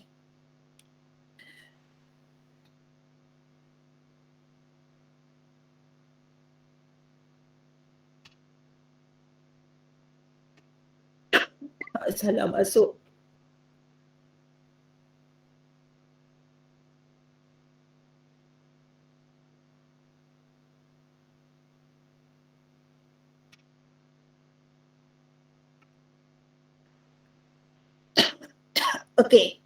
Salah masuk. Okey.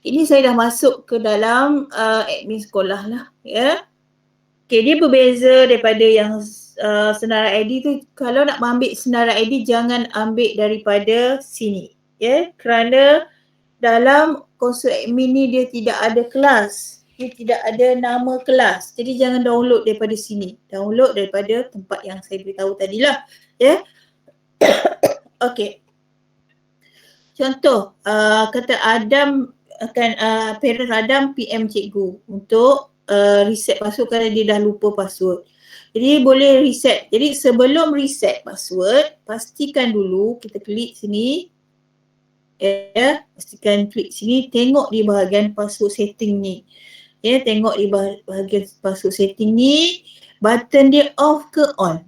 Ini saya dah masuk ke dalam admin sekolah lah ya. Okey, dia berbeza daripada yang senarai ID tu. Kalau nak ambil senarai ID jangan ambil daripada sini ya. Kerana dalam konsol admin ni dia tidak ada kelas. Dia tidak ada nama kelas. Jadi jangan download daripada sini. Download daripada tempat yang saya beritahu tadilah ya. Okey. Contoh, kata Adam akan parent Adam PM cikgu untuk reset password kerana dia dah lupa password. Jadi boleh reset. Jadi sebelum reset password, pastikan dulu kita klik sini. Ya, pastikan klik sini, tengok di bahagian password setting ni. Ya, tengok di bahagian password setting ni, button dia off ke on.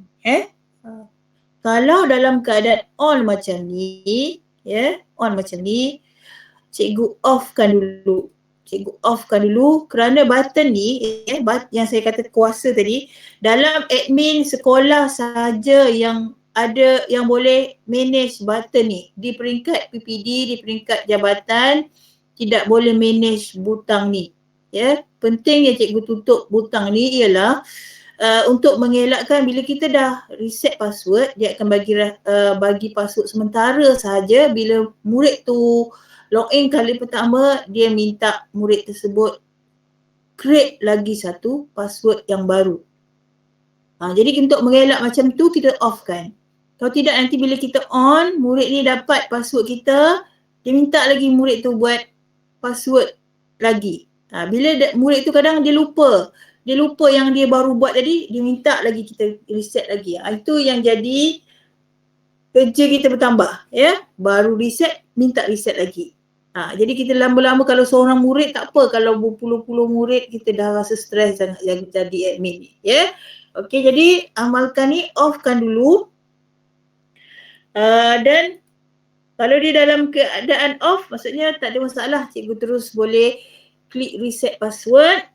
Kalau dalam keadaan on macam ni, ya, on macam ni, cikgu offkan dulu. Cikgu offkan dulu kerana button ni, yang saya kata kuasa tadi, dalam admin sekolah sahaja yang ada yang boleh manage button ni. Di peringkat PPD, di peringkat jabatan, tidak boleh manage butang ni. Ya, penting yang cikgu tutup butang ni ialah untuk mengelakkan bila kita dah reset password, dia akan bagi password sementara sahaja. Bila murid tu login kali pertama, dia minta murid tersebut create lagi satu password yang baru. Jadi untuk mengelak macam tu kita offkan. Kalau tidak nanti bila kita on, murid ni dapat password kita, dia minta lagi murid tu buat password lagi. Bila murid tu kadang dia lupa yang dia baru buat tadi, dia minta lagi kita reset lagi. Itu yang jadi kerja kita bertambah ya. Baru reset, minta reset lagi. Jadi kita lama-lama kalau seorang murid tak apa, kalau berpuluh-puluh murid kita dah rasa stres sangat jadi admin ni ya. Okey, jadi amalkan ni, offkan dulu. Dan kalau dia dalam keadaan off, maksudnya tak ada masalah, cikgu terus boleh klik reset password.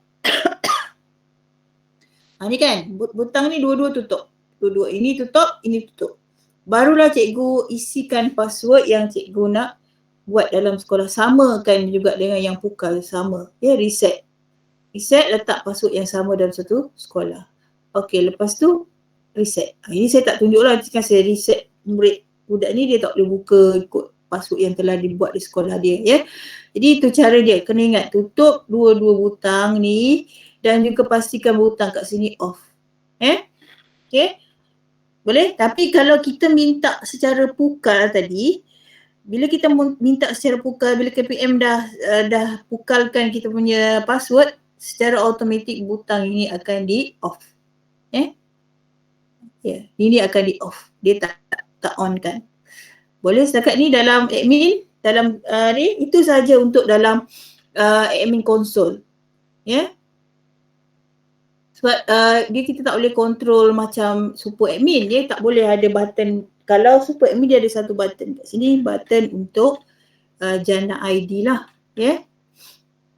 Ni kan, butang ni dua-dua tutup. Dua-dua ini tutup, ini tutup. Barulah cikgu isikan password yang cikgu nak buat dalam sekolah. Samakan juga dengan yang pukal, sama. Ya, reset. Reset, letak password yang sama dalam satu sekolah. Okey, lepas tu reset. Ini saya tak tunjuk lah, jika saya reset murid budak ni, dia tak boleh buka ikut password yang telah dibuat di sekolah dia ya. Jadi itu cara dia. Kena ingat, tutup dua-dua butang ni dan juga pastikan butang kat sini off. Okey. Boleh? Tapi kalau kita minta secara pukal tadi, bila kita minta secara pukal, bila KPM dah pukalkan kita punya password, secara automatik butang ini akan di off. Ya, ini akan di off. Dia tak on kan. Boleh setakat ni dalam admin, dalam ni itu saja untuk dalam admin console. Ya. Sebab dia kita tak boleh control macam super admin. Dia tak boleh ada button. Kalau super admin dia ada satu button kat sini, button untuk jana ID lah. Ya.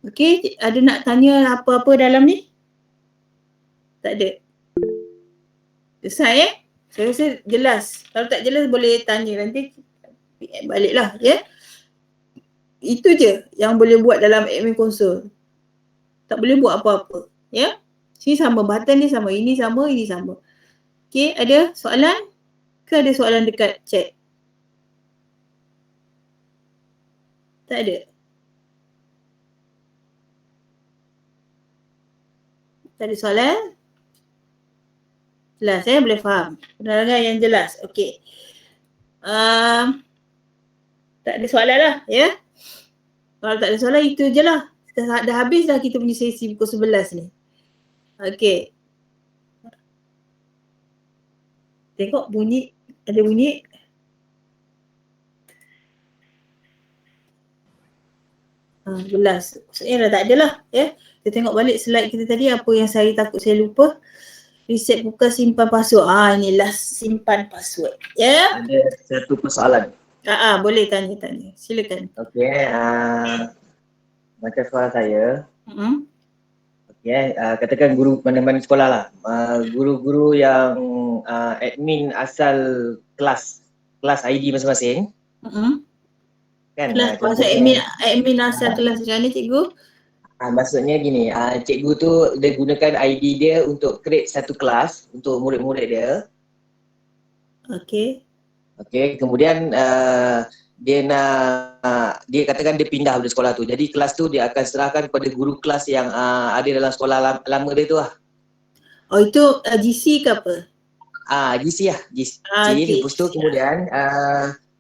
Okey, ada nak tanya apa-apa dalam ni? Tak ada. Selesai Saya rasa jelas. Kalau tak jelas boleh tanya nanti PM baliklah ya. Itu je yang boleh buat dalam admin console. Tak boleh buat apa-apa ya. Sini sama, button dia sama, ini sama, ini sama. Okey, ada soalan? Ke ada soalan dekat chat? Tak ada. Tak ada soalan? Jelas boleh faham. Penerangan yang jelas. Okey. Tak ada soalan lah ya. Kalau tak ada soalan itu je lah. Dah habis dah kita punya sesi pukul 11 ni. Okey. Tengok bunyi, ada bunyi. Jelas. Maksudnya dah tak ada lah ya. Kita tengok balik slide kita tadi apa yang saya takut saya lupa. Reset buka simpan password. Ini last simpan password. Ya. Ada satu persoalan. Boleh tanya. Silakan. Okey, macam soalan saya. Okey, katakan guru mana-mana sekolah lah. Guru-guru yang admin asal kelas ID masing-masing. Kan? Kelas pasal admin asal kelas macam mana cikgu? Maksudnya gini, cikgu tu dia gunakan ID dia untuk create satu kelas untuk murid-murid dia. Okey. Okey, kemudian dia katakan dia pindah dari sekolah tu. Jadi kelas tu dia akan serahkan kepada guru kelas yang ada dalam sekolah lama dia tu lah. Oh itu GC ke apa? GC lah. GC. Lepas tu kemudian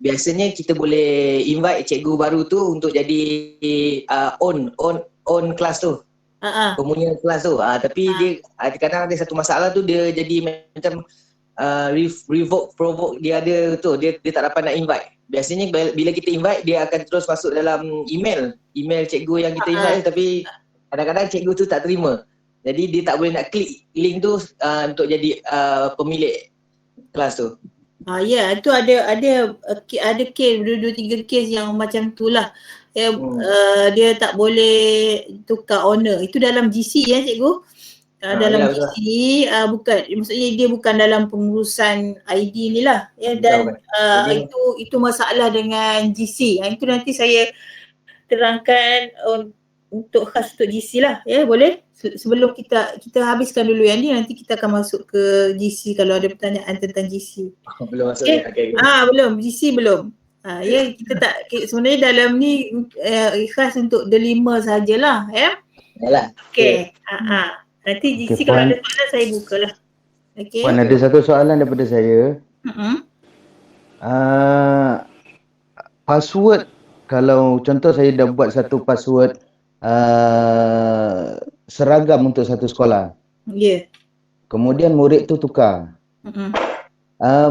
biasanya kita boleh invite cikgu baru tu untuk jadi own kelas tu. Pemunya kelas tu. Tapi dia kadang ada satu masalah tu, dia jadi macam provoke dia ada tu, dia tak dapat nak invite. Biasanya bila kita invite dia akan terus masuk dalam email cikgu yang kita invite, tapi kadang-kadang cikgu tu tak terima. Jadi dia tak boleh nak klik link tu untuk jadi pemilik kelas tu. Ya, itu ada case, 2-3 case yang macam tu lah. Dia tak boleh tukar owner. Itu dalam GC ya cikgu? Dalam GC bukan, maksudnya dia bukan dalam pengurusan ID ni lah ya. Dan itu masalah dengan GC. Itu nanti saya terangkan untuk khas untuk GC lah ya, boleh? Sebelum kita habiskan dulu yang ni, nanti kita akan masuk ke GC kalau ada pertanyaan tentang GC. Belum masuk ya? Okay. Belum, GC belum. Ya, kita tak, sebenarnya dalam ni khas untuk delima sajalah ya. Yalah. Okey. Nanti GC kalau ada soalan saya bukalah. Okey. Puan, ada satu soalan daripada saya. Password, kalau contoh saya dah buat satu password seragam untuk satu sekolah. Ya. Kemudian murid tu tukar.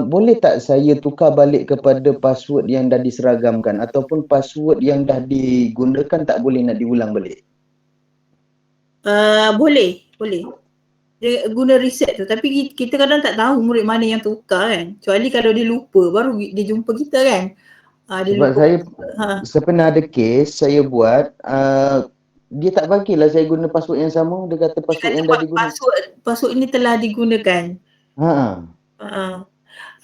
Boleh tak saya tukar balik kepada password yang dah diseragamkan, ataupun password yang dah digunakan tak boleh nak diulang balik? Boleh. Dia guna reset tu, tapi kita kadang tak tahu murid mana yang tukar kan. Kecuali kalau dia lupa baru dia jumpa kita kan. Sebab saya pernah ada case saya buat, dia tak bagilah saya guna password yang sama. Dia kata password yang dah digunakan. Password ini telah digunakan.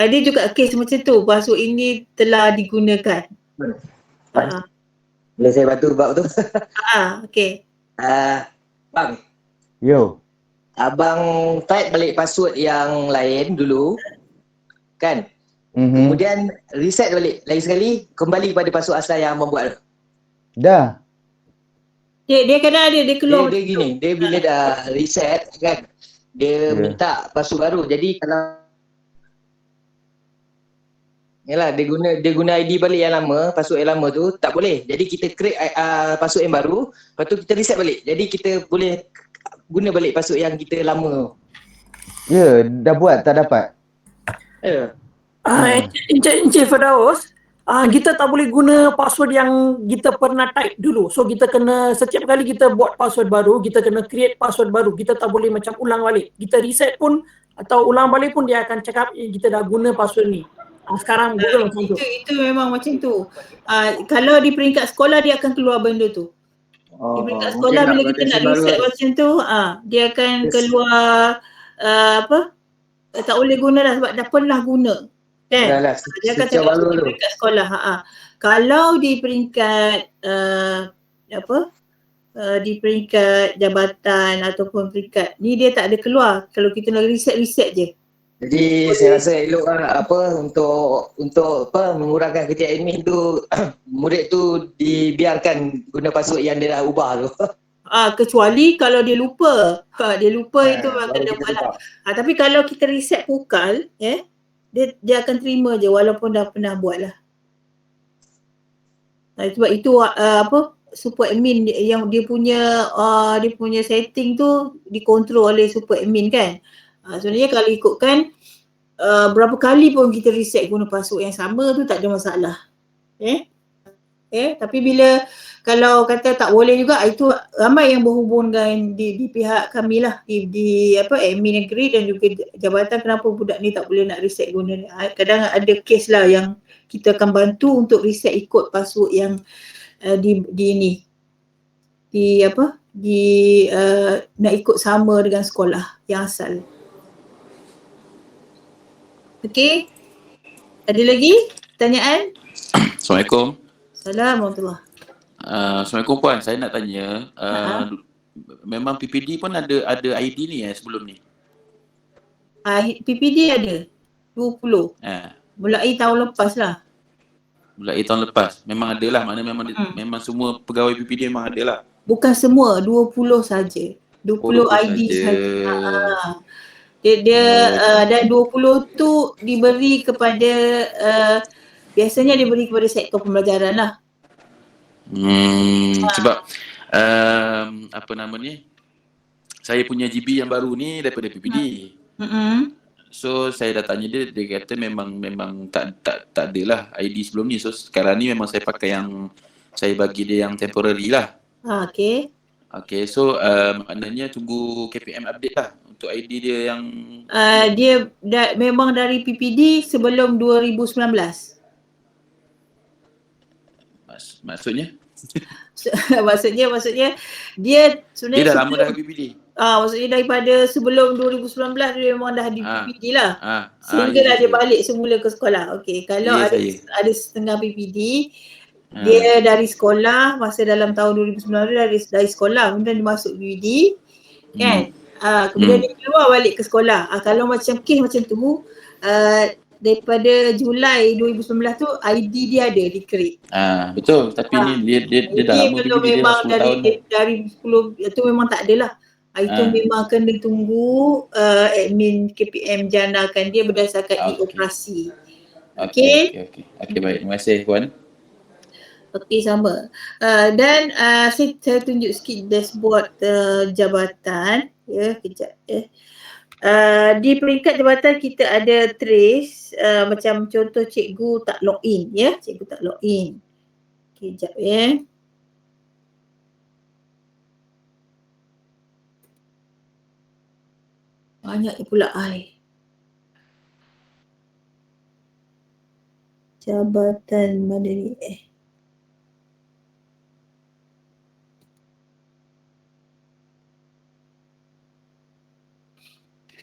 Ada juga case macam tu, password ini telah digunakan. Boleh saya bantu bab tu? Okey. Bang. Yo. Abang type balik password yang lain dulu. Kan? Kemudian reset balik lagi sekali, kembali kepada password asal yang abang buat. Dah. Dia kadang ada, dia keluar. Dia gini, dia bila dah reset kan, dia minta password baru. Jadi kalau yalah, dia guna ID balik yang lama, password yang lama tu tak boleh. Jadi kita create password yang baru, lepas tu kita reset balik. Jadi kita boleh guna balik password yang kita lama. Ya, dah buat tak dapat. Ya. Encik Firdaus, kita tak boleh guna password yang kita pernah type dulu. So kita kena, setiap kali kita buat password baru, kita kena create password baru. Kita tak boleh macam ulang balik. Kita reset pun atau ulang balik pun dia akan cakap kita dah guna password ni. Sekarang Google macam tu. Itu memang macam tu. Kalau di peringkat sekolah dia akan keluar benda tu. Di peringkat sekolah bila kita nak reset macam tu, dia akan keluar tak boleh guna dah sebab dah pernah guna. Kan? Dia akan cakap di peringkat sekolah. Kalau di peringkat di peringkat jabatan ataupun peringkat ni dia tak ada keluar. Kalau kita nak reset je. Jadi saya rasa elok untuk mengurangkan kerja admin tu murid tu dibiarkan guna password yang dia dah ubah tu. Kecuali kalau dia lupa. Dia lupa itu akan dia buat lah. Tapi kalau kita reset vokal, dia akan terima je walaupun dah pernah buat lah. Sebab itu super admin yang dia punya setting tu dikontrol oleh super admin kan. Sebenarnya kalau ikutkan berapa kali pun kita reset guna password yang sama tu tak ada masalah. Tapi bila kalau kata tak boleh juga, itu ramai yang berhubungkan di pihak kami lah, di admin negeri dan juga jabatan kenapa budak ni tak boleh nak reset guna ni. Kadang ada kes lah yang kita akan bantu untuk reset ikut password yang nak ikut sama dengan sekolah yang asal. Okey. Ada lagi pertanyaan? Assalamualaikum. Assalamualaikum. Assalamualaikum Puan, saya nak tanya, memang PPD pun ada ID ni sebelum ni? PPD ada 20. Mulai tahun lepas lah. Mulai tahun lepas. Memang ada lah, maknanya memang semua pegawai PPD memang ada lah. Bukan semua, 20 saja. 20 ID saja. Dan 20 tu diberi kepada biasanya diberi kepada sektor pembelajaran lah. Sebab apa nama ni, saya punya GB yang baru ni daripada PPD. So saya dah tanya dia kata memang tak adalah ID sebelum ni. So sekarang ni memang saya pakai yang saya bagi dia yang temporary lah. Okay, so maknanya tunggu KPM update lah untuk ID dia yang dia memang dari PPD sebelum 2019. Maksudnya? maksudnya dia sebenarnya dia dah lama dah PPD. Maksudnya daripada sebelum 2019 dia memang dah di PPD lah. Sehinggalah dia balik semula ke sekolah. Okey, kalau ada setengah PPD dia dari sekolah masa dalam tahun 2019 dari sekolah kemudian dia masuk PPD kan. Kemudian dia keluar balik ke sekolah. Kalau macam kes macam tu daripada Julai 2019 tu ID dia ada di create. Betul, tapi ni dia dah lama PPD, dia memang dah 10 tahun dari 10 itu memang tak adalah. Itu memang kena tunggu admin KPM janakan dia berdasarkan e-operasi. Okey, baik. Terima kasih Puan. Okey, sama. Dan saya tunjuk sikit dashboard jabatan. Kejap. Di peringkat jabatan kita ada trace, macam contoh cikgu tak login cikgu tak login. Kejap banyak pula jabatan mana ni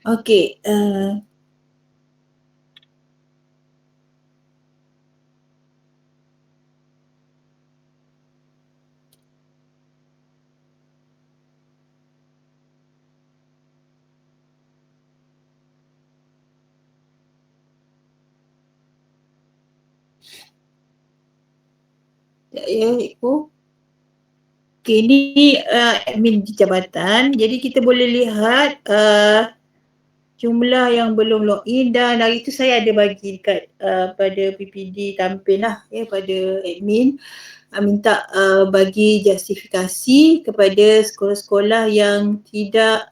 Okey, Okey, ni admin di jabatan. Jadi kita boleh lihat jumlah yang belum login dan hari tu saya ada bagi dekat pada PPD tampil lah pada admin minta bagi justifikasi kepada sekolah-sekolah yang tidak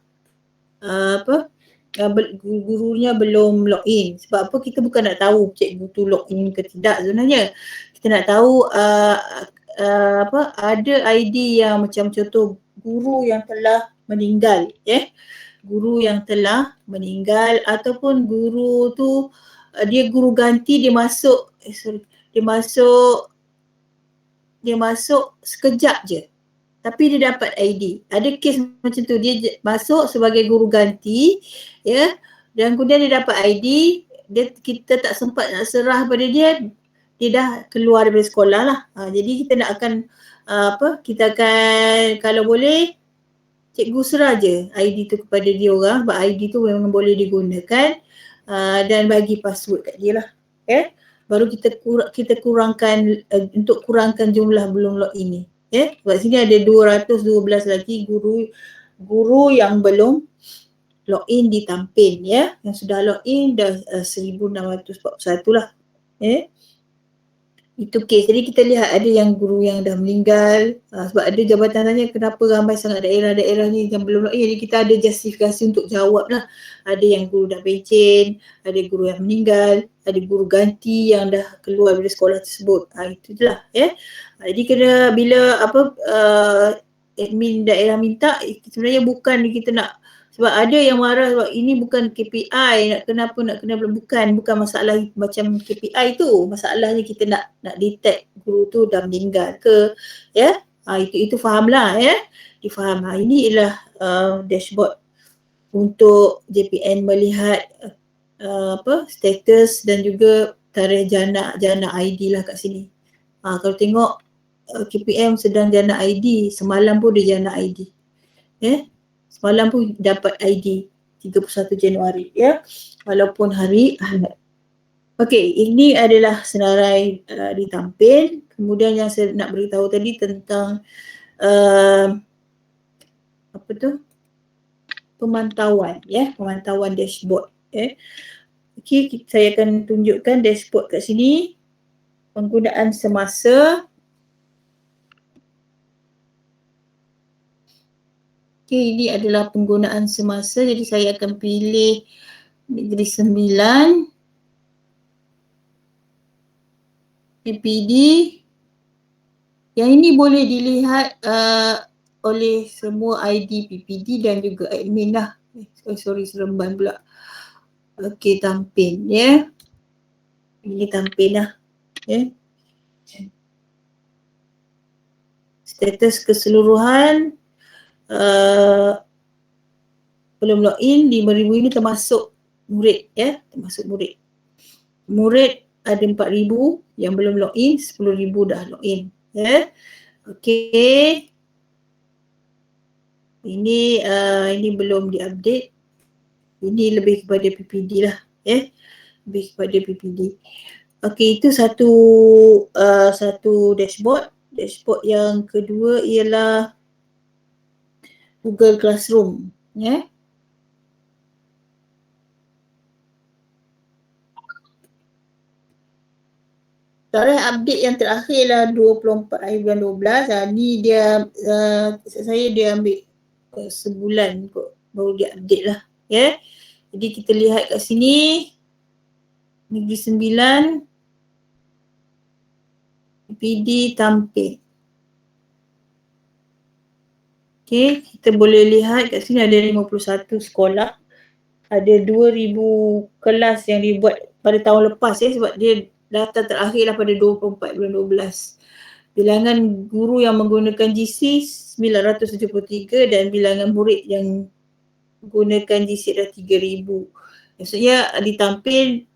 gurunya belum login. Sebab apa? Kita bukan nak tahu cikgu tu login ke tidak sebenarnya. Kita nak tahu ada ID yang macam contoh guru yang telah meninggal, guru yang telah meninggal ataupun guru tu dia guru ganti, dia masuk sekejap je tapi dia dapat ID. Ada kes macam tu, dia masuk sebagai guru ganti dan kemudian dia dapat ID, kita tak sempat nak serah pada dia dah keluar daripada sekolah lah. Jadi kita nak akan kita akan kalau boleh cikgu serah je ID tu kepada dia orang, sebab ID tu memang boleh digunakan dan bagi password kat dia lah. Baru kita kurangkan untuk kurangkan jumlah belum login ni. Sebab sini ada 212 lagi guru yang belum login di Tampin, yang sudah login dah 1641 lah. Itu kes. Jadi kita lihat ada yang guru yang dah meninggal, sebab ada jabatan tanya kenapa ramai sangat daerah-daerah ni yang belum login. Jadi kita ada justifikasi untuk jawab lah. Ada yang guru dah pencen, ada guru yang meninggal, ada guru ganti yang dah keluar dari sekolah tersebut. Itu je lah. Jadi kena bila admin daerah minta, sebenarnya bukan kita nak, sebab ada yang marah sebab ini bukan KPI, nak kena bukan masalah macam KPI tu. Masalahnya kita nak detect guru tu dah meninggal ke, itu fahamlah, difaham. Ini ialah dashboard untuk JPN melihat status dan juga tarikh jana ID lah kat sini. Kalau tengok KPM sedang jana ID, semalam pun dia jana ID. Semalam pun dapat ID 31 Januari, walaupun hari Ahad. Okey, ini adalah senarai di Tampin. Kemudian yang saya nak beritahu tadi tentang pemantauan, pemantauan dashboard. Okey, saya akan tunjukkan dashboard kat sini. Penggunaan semasa. Okey, ini adalah penggunaan semasa. Jadi saya akan pilih Negeri Sembilan, PPD. Yang ini boleh dilihat oleh semua ID PPD dan juga admin lah. Sorry, Seremban pula. Okey, Tampin, Ini Tampin lah. Status keseluruhan belum login 5,000 ini termasuk murid, termasuk murid. Murid ada 4,000 yang belum login, 10,000 dah login, Okey. Ini belum diupdate. Ini lebih kepada PPD lah, lebih kepada PPD. Okey, itu satu dashboard. Dashboard yang kedua ialah Google Classroom, Tarikh update yang terakhir lah 24 hari bulan 12. Ni dia dia ambil sebulan kot baru dia update lah, Jadi kita lihat kat sini Negeri Sembilan, PPD Tampin. Okey, kita boleh lihat kat sini ada 51 sekolah. Ada 2,000 kelas yang dibuat pada tahun lepas, sebab dia data terakhir lah pada 24 bulan 12. Bilangan guru yang menggunakan GC 973 dan bilangan murid yang menggunakan GC dah 3,000. Maksudnya di Tampin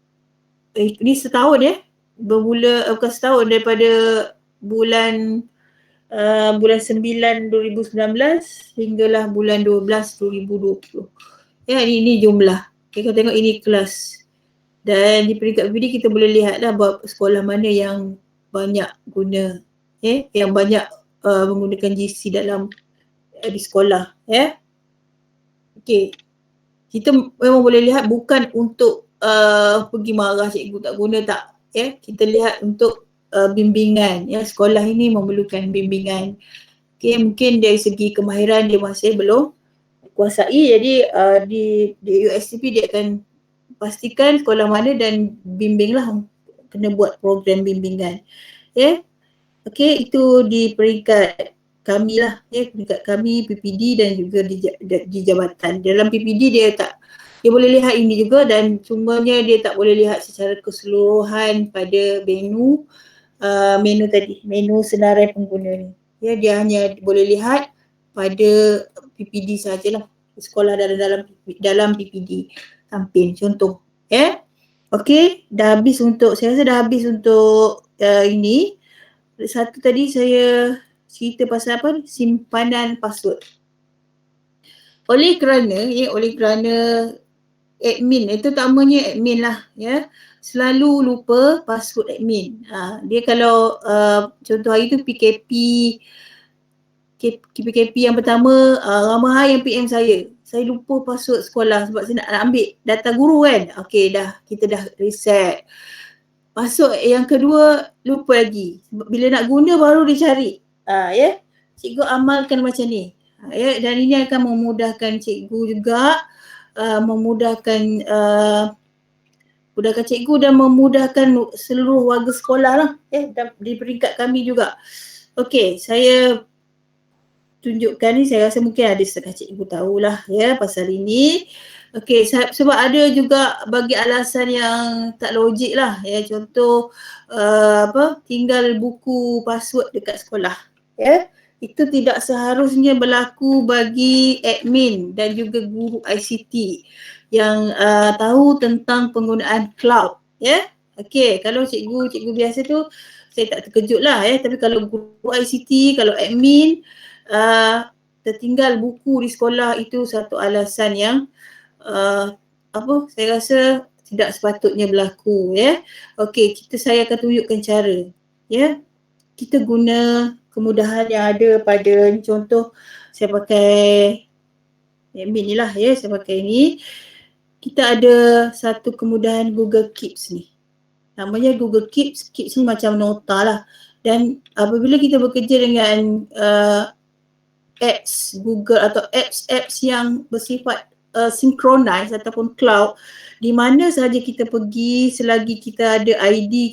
ini setahun, bermula bukan setahun, daripada bulan 9 2019 hinggalah bulan 12 2020. Ini jumlah. Kalau tengok ini kelas. Dan di peringkat PPD kita boleh lihat dah bahawa sekolah mana yang banyak guna, yang banyak menggunakan GC dalam di sekolah, Okey. Kita memang boleh lihat bukan untuk pergi marah cikgu tak guna, tak, Kita lihat untuk bimbingan, sekolah ini memerlukan bimbingan. Okey, mungkin dari segi kemahiran dia masih belum kuasai. Jadi di USCP dia akan pastikan sekolah mana dan bimbinglah, kena buat program bimbingan. Ya. Okey, itu di peringkat kami lah, ya, peringkat kami PPD dan juga di jabatan. Dalam PPD dia boleh lihat ini juga, dan cumanya dia tak boleh lihat secara keseluruhan pada menu tadi, menu senarai pengguna ni. Ya, dia hanya boleh lihat pada PPD sajalah, sekolah dalam PPD tampil contoh. Ya. Okey, dah habis untuk, saya rasa dah habis untuk ini. Satu tadi saya cerita pasal apa? Simpanan password. Oleh kerana admin, terutamanya admin lah, ya, selalu lupa password admin. Dia kalau contoh hari tu PKP yang pertama, ramai yang PM saya lupa password sekolah sebab saya nak ambil data guru kan. Okey, kita dah reset. Password yang kedua lupa lagi. Bila nak guna baru dia cari. Ya. Cikgu amalkan macam ni. Ya, dan ini akan memudahkan cikgu juga, memudahkan cikgu dan memudahkan seluruh warga sekolah lah, ya, di peringkat kami juga. Okey, saya tunjukkan ni, saya rasa mungkin ada setengah cikgu tahulah, ya, pasal ini. Okey, sebab ada juga bagi alasan yang tak logik lah, ya, contoh tinggal buku password dekat sekolah, ya. Itu tidak seharusnya berlaku bagi admin dan juga guru ICT yang tahu tentang penggunaan cloud, ya. Okey, kalau cikgu biasa tu saya tak terkejut lah, ya, tapi kalau guru ICT, kalau admin tertinggal buku di sekolah, itu satu alasan yang saya rasa tidak sepatutnya berlaku, ya. Okey, saya akan tunjukkan cara, ya. Kita guna kemudahan yang ada pada, contoh saya pakai admin ni lah, ya, saya pakai ni. Kita ada satu kemudahan Google Keeps ni. Namanya Google Keeps ni macam nota lah. Dan apabila kita bekerja dengan apps Google atau apps yang bersifat synchronize ataupun cloud, di mana sahaja kita pergi selagi kita ada ID